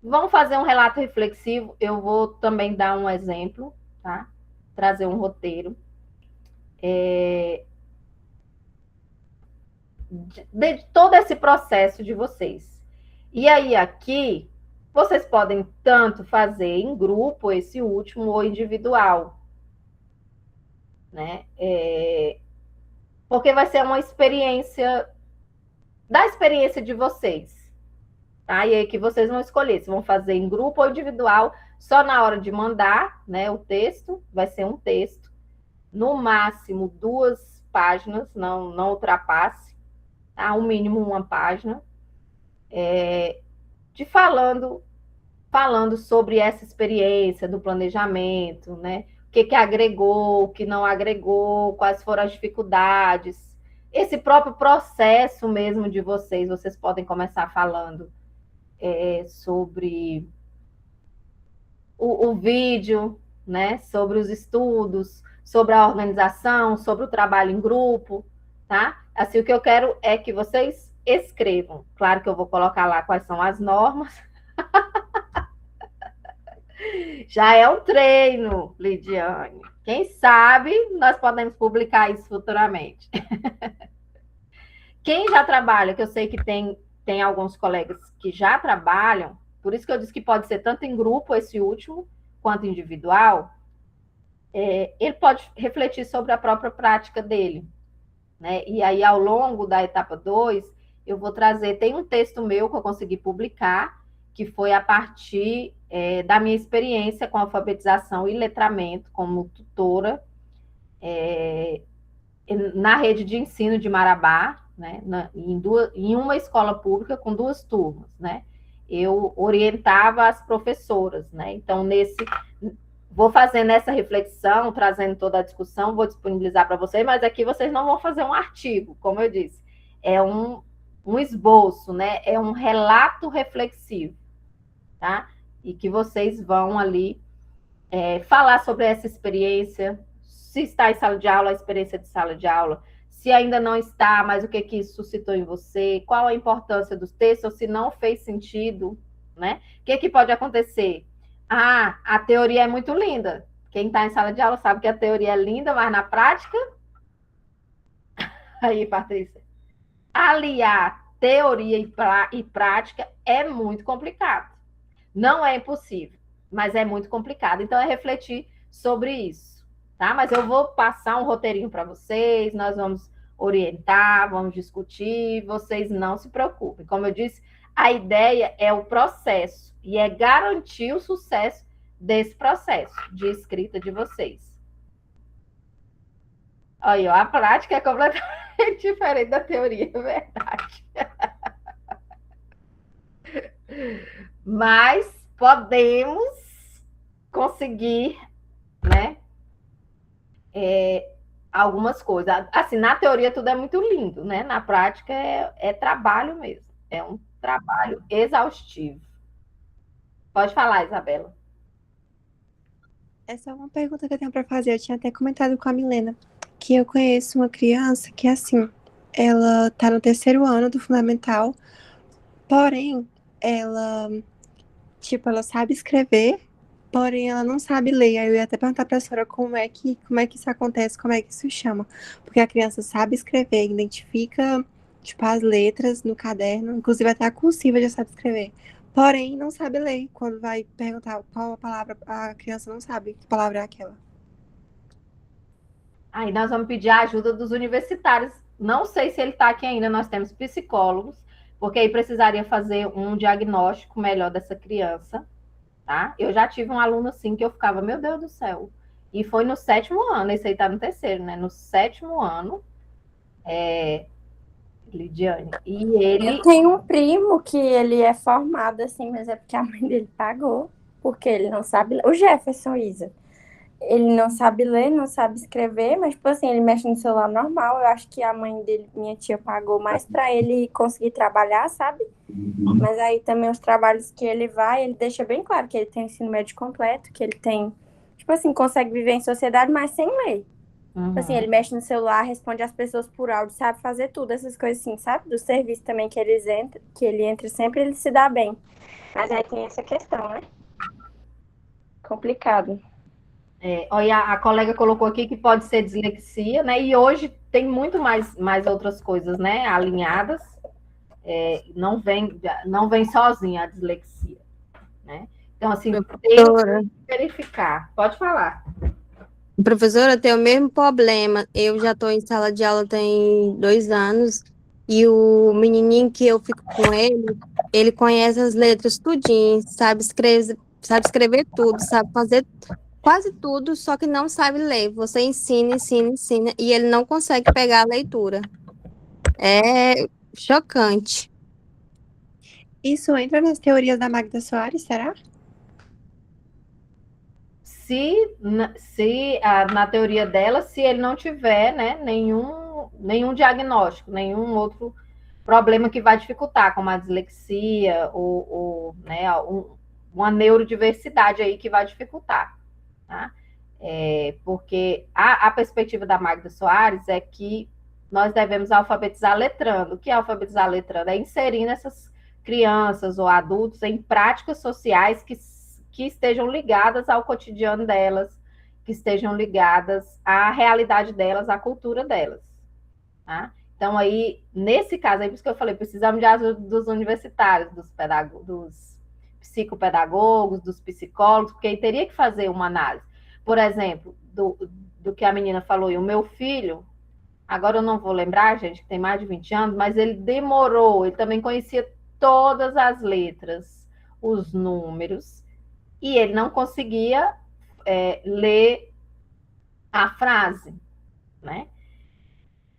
Vão fazer um relato reflexivo, eu vou também dar um exemplo, tá? Trazer um roteiro. De todo esse processo de vocês. E aí, aqui, vocês podem tanto fazer em grupo, esse último, ou individual, né? Porque vai ser uma experiência, da experiência de vocês, tá? E aí que vocês vão escolher se vão fazer em grupo ou individual, só na hora de mandar, né? O texto, vai ser um texto, no máximo 2 páginas, não ultrapasse, tá? O mínimo 1 página, falando sobre essa experiência do planejamento, né? O que agregou, o que não agregou, quais foram as dificuldades, esse próprio processo mesmo de vocês podem começar falando sobre o vídeo, né? Sobre os estudos, sobre a organização, sobre o trabalho em grupo, tá? Assim, o que eu quero é que vocês escrevam. Claro que eu vou colocar lá quais são as normas. Já é um treino, Lidiane. Quem sabe nós podemos publicar isso futuramente. Quem já trabalha, que eu sei que tem alguns colegas que já trabalham, por isso que eu disse que pode ser tanto em grupo, esse último, quanto individual, ele pode refletir sobre a própria prática dele, né? E aí, ao longo da etapa 2, eu vou trazer, tem um texto meu que eu consegui publicar, que foi a partir da minha experiência com alfabetização e letramento como tutora na rede de ensino de Marabá, né, em uma escola pública com 2 turmas, né? Eu orientava as professoras, né? Então, vou fazendo essa reflexão, trazendo toda a discussão, vou disponibilizar para vocês, mas aqui vocês não vão fazer um artigo, como eu disse. É um esboço, né? É um relato reflexivo, tá? E que vocês vão ali falar sobre essa experiência, se está em sala de aula, a experiência de sala de aula, se ainda não está, mas o que isso suscitou em você, qual a importância dos textos, ou se não fez sentido, né? O que pode acontecer? Ah, a teoria é muito linda. Quem está em sala de aula sabe que a teoria é linda, mas na prática... Aí, Patrícia. Aliar teoria e prática é muito complicado. Não é impossível, mas é muito complicado. Então, é refletir sobre isso, tá? Mas eu vou passar um roteirinho para vocês, nós vamos orientar, vamos discutir, vocês não se preocupem. Como eu disse, a ideia é o processo e é garantir o sucesso desse processo de escrita de vocês. Aí, ó, a prática é completamente diferente da teoria, é verdade. Mas podemos conseguir, né? Algumas coisas. Assim, na teoria tudo é muito lindo, né? Na prática é trabalho mesmo. trabalho exaustivo. Pode falar, Isabela. Essa é uma pergunta que eu tenho para fazer. Eu tinha até comentado com a Milena que eu conheço uma criança que, assim, ela tá no 3º ano do fundamental, porém, ela, tipo, ela sabe escrever, porém ela não sabe ler. Aí eu ia até perguntar para a senhora como é que isso acontece, como é que isso chama. Porque a criança sabe escrever, identifica, tipo, as letras no caderno, inclusive até a cursiva já sabe escrever. Porém, não sabe ler. Quando vai perguntar qual a palavra, a criança não sabe que palavra é aquela. Aí nós vamos pedir a ajuda dos universitários. Não sei se ele está aqui ainda, nós temos psicólogos, porque aí precisaria fazer um diagnóstico melhor dessa criança, tá? Eu já tive um aluno assim que eu ficava, meu Deus do céu. E foi no 7º ano, esse aí está no 3º, né? No 7º ano, Lidiane. E ele... Eu tenho um primo que ele é formado assim, mas é porque a mãe dele pagou, porque ele não sabe ler. O Jefferson Isa. Ele não sabe ler, não sabe escrever, mas, tipo assim, ele mexe no celular normal. Eu acho que a mãe dele, minha tia, pagou mais pra ele conseguir trabalhar, sabe? Mas aí também os trabalhos que ele vai, ele deixa bem claro que ele tem ensino médio completo, que ele tem, tipo assim, consegue viver em sociedade, mas sem ler. Tipo assim, ele mexe no celular, responde às pessoas por áudio, sabe fazer tudo, essas coisas assim, sabe? Do serviço também que ele entra sempre, ele se dá bem. Mas aí tem essa questão, né? Complicado. Olha, a colega colocou aqui que pode ser dislexia, né? E hoje tem muito mais outras coisas, né? Alinhadas. Não vem sozinha a dislexia, né? Então, assim, tem que verificar. Pode falar. Professora, eu tenho o mesmo problema. Eu já estou em sala de aula tem 2 anos e o menininho que eu fico com ele conhece as letras tudinho, sabe escrever tudo, sabe fazer quase tudo, só que não sabe ler. Você ensina e ele não consegue pegar a leitura. É chocante. Isso entra nas teorias da Magda Soares, será? Na teoria dela, se ele não tiver, né, nenhum diagnóstico, nenhum outro problema que vai dificultar, como a dislexia ou né, uma neurodiversidade aí que vai dificultar, tá? Porque a perspectiva da Magda Soares é que nós devemos alfabetizar letrando. O que é alfabetizar letrando? É inserindo essas crianças ou adultos em práticas sociais que estejam ligadas ao cotidiano delas, que estejam ligadas à realidade delas, à cultura delas. Tá? Então, aí, nesse caso, aí por isso que eu falei, precisamos de ajuda dos universitários, dos psicopedagogos, dos psicólogos, porque aí teria que fazer uma análise. Por exemplo, do que a menina falou, e o meu filho, agora eu não vou lembrar, gente, que tem mais de 20 anos, mas ele demorou, ele também conhecia todas as letras, os números, e ele não conseguia ler a frase, né?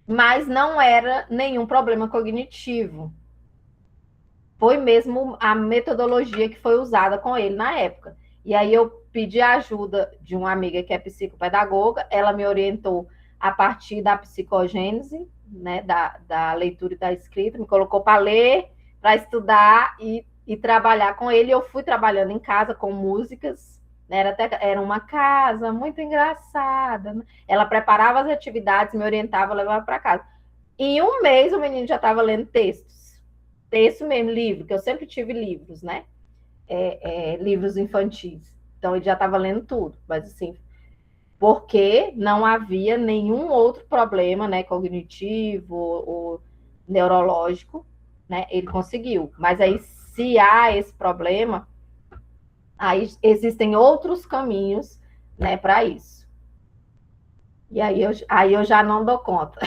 Mas não era nenhum problema cognitivo. Foi mesmo a metodologia que foi usada com ele na época. E aí eu pedi a ajuda de uma amiga que é psicopedagoga, ela me orientou a partir da psicogênese, né, da leitura e da escrita, me colocou para ler, para estudar e trabalhar com ele. Eu fui trabalhando em casa com músicas, né, era uma casa muito engraçada, né? Ela preparava as atividades, me orientava, levava para casa. Em um mês o menino já estava lendo texto mesmo, livro, que eu sempre tive livros, né? Livros infantis. Então ele já estava lendo tudo, mas assim, porque não havia nenhum outro problema, né, cognitivo ou neurológico, né? Ele conseguiu. Mas aí, se há esse problema, aí existem outros caminhos, né, para isso. E aí eu já não dou conta.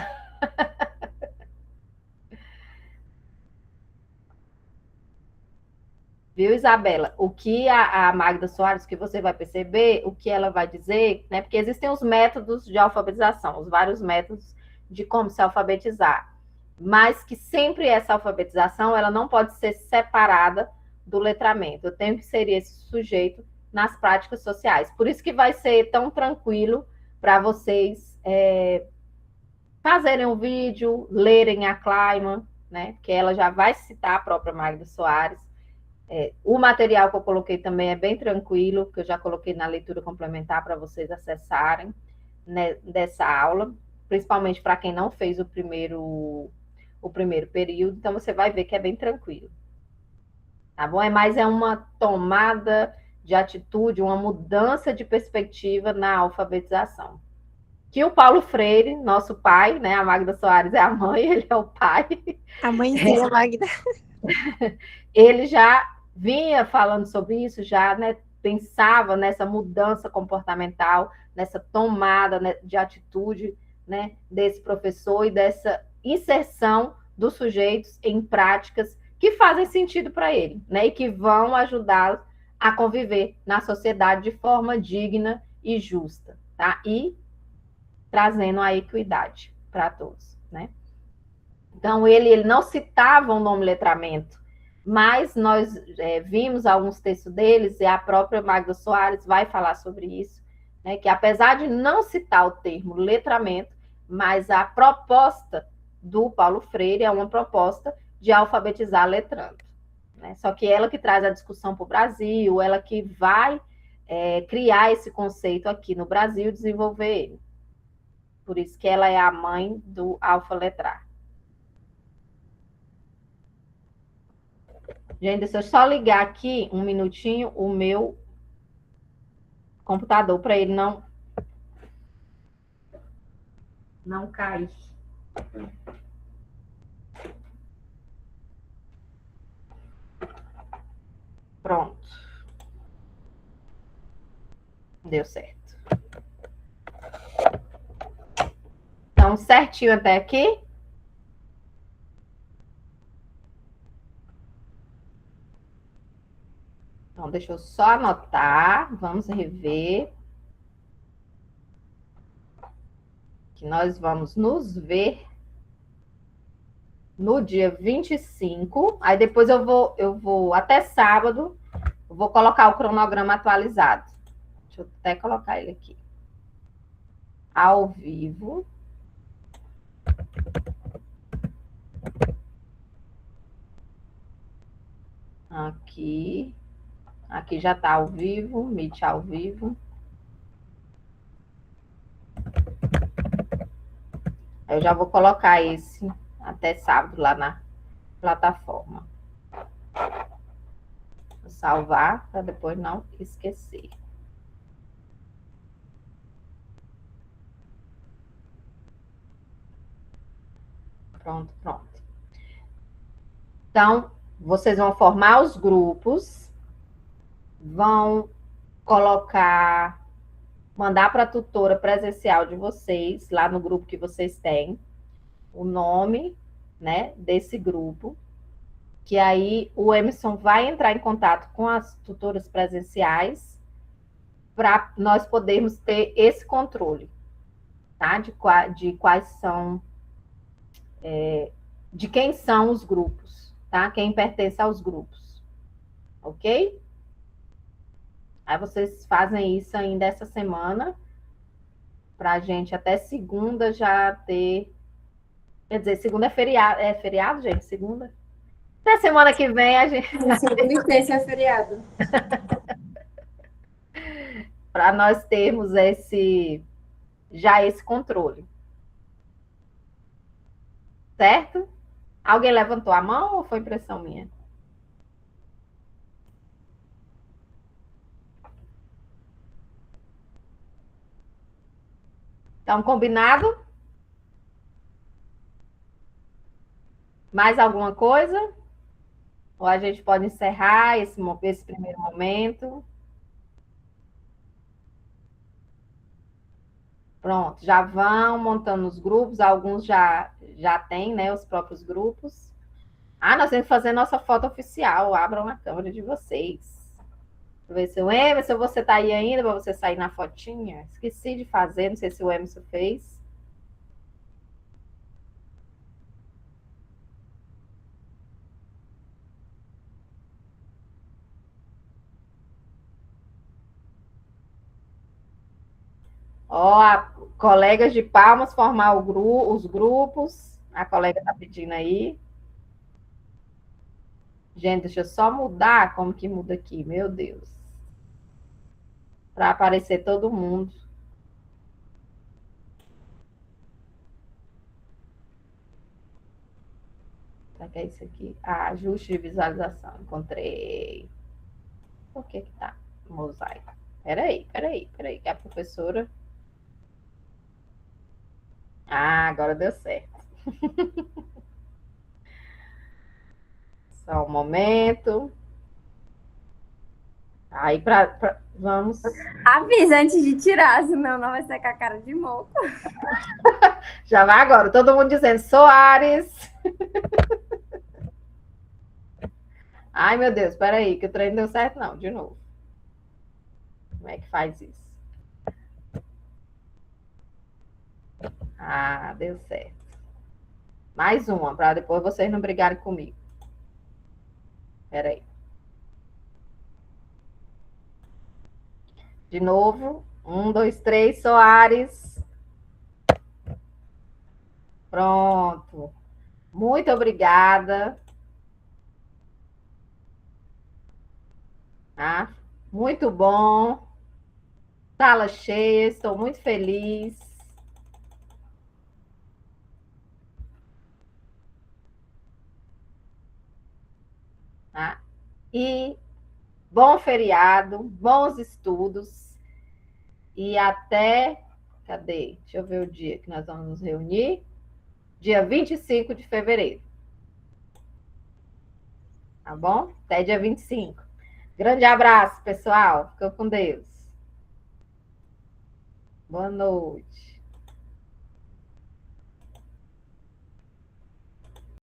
Viu, Isabela? O que a Magda Soares, que você vai perceber, o que ela vai dizer, né? Porque existem os métodos de alfabetização, os vários métodos de como se alfabetizar, mas que sempre essa alfabetização ela não pode ser separada do letramento. Eu tenho que inserir esse sujeito nas práticas sociais. Por isso que vai ser tão tranquilo para vocês fazerem um vídeo, lerem a Kleiman, né? Porque ela já vai citar a própria Magda Soares. O material que eu coloquei também é bem tranquilo, que eu já coloquei na leitura complementar para vocês acessarem, né, dessa aula, principalmente para quem não fez o primeiro período, então você vai ver que é bem tranquilo. Tá bom? Mas é uma tomada de atitude, uma mudança de perspectiva na alfabetização. Que o Paulo Freire, nosso pai, né? A Magda Soares é a mãe, ele é o pai. A mãezinha, Magda. Ele já vinha falando sobre isso, já, né, pensava nessa mudança comportamental, nessa tomada, né, de atitude, né, desse professor e dessa inserção dos sujeitos em práticas que fazem sentido para ele, né, e que vão ajudá-lo a conviver na sociedade de forma digna e justa, tá? E trazendo a equidade para todos, né? Então, ele não citava o nome letramento, mas nós vimos alguns textos deles, e a própria Magda Soares vai falar sobre isso, né, que apesar de não citar o termo letramento, mas a proposta do Paulo Freire é uma proposta de alfabetizar letrando, né? Só que ela que traz a discussão para o Brasil, ela que vai criar esse conceito aqui no Brasil, desenvolver ele. Por isso que ela é a mãe do alfaletrar. Gente, deixa eu só ligar aqui um minutinho o meu computador para ele não cair. Pronto. Deu certo. Então, certinho até aqui. Então, deixa eu só anotar. Vamos rever. Que nós vamos nos ver no dia 25. Aí depois eu vou até sábado, eu vou colocar o cronograma atualizado. Deixa eu até colocar ele aqui. Ao vivo. Aqui. Aqui já está ao vivo, Meet ao vivo. Eu já vou colocar esse até sábado lá na plataforma. Vou salvar para depois não esquecer. Pronto, pronto. Então, vocês vão formar os grupos, vão colocar, mandar para a tutora presencial de vocês, lá no grupo que vocês têm, o nome, né, desse grupo, que aí o Emerson vai entrar em contato com as tutoras presenciais para nós podermos ter esse controle, tá? De quais são, de quem são os grupos, tá? Quem pertence aos grupos, ok? Aí vocês fazem isso ainda essa semana, para a gente até segunda já ter... Quer dizer, segunda é feriado, gente? Segunda? Até semana que vem a gente... Segunda e terça é feriado. Para nós termos esse controle. Certo? Alguém levantou a mão ou foi impressão minha? Então, combinado? Mais alguma coisa? Ou a gente pode encerrar esse primeiro momento? Pronto, já vão montando os grupos, alguns já têm, né, os próprios grupos. Ah, nós temos que fazer nossa foto oficial, abram a câmera de vocês. Deixa eu ver se o Emerson, você tá aí ainda para você sair na fotinha? Esqueci de fazer, não sei se o Emerson fez. Ó, colegas de Palmas formar os grupos. A colega tá pedindo aí. Gente, deixa eu só mudar. Como que muda aqui? Meu Deus. Para aparecer todo mundo. Será que é isso aqui? Ah, ajuste de visualização. Encontrei. Por que que tá mosaico? Peraí. Que a professora... Ah, agora deu certo. Só um momento. Aí, vamos... Avisa antes de tirar, senão não vai ser com a cara de moco. Já vai agora. Todo mundo dizendo Soares. Ai, meu Deus, peraí, que o treino deu certo, não. De novo. Como é que faz isso? Ah, deu certo. Mais uma, para depois vocês não brigarem comigo. Peraí. De novo. 1, 2, 3, Soares. Pronto. Muito obrigada. Ah, muito bom. Sala cheia, estou muito feliz. Tá? E bom feriado, bons estudos. E até... Cadê? Deixa eu ver o dia que nós vamos nos reunir. Dia 25 de fevereiro. Tá bom? Até dia 25. Grande abraço, pessoal. Fica com Deus. Boa noite.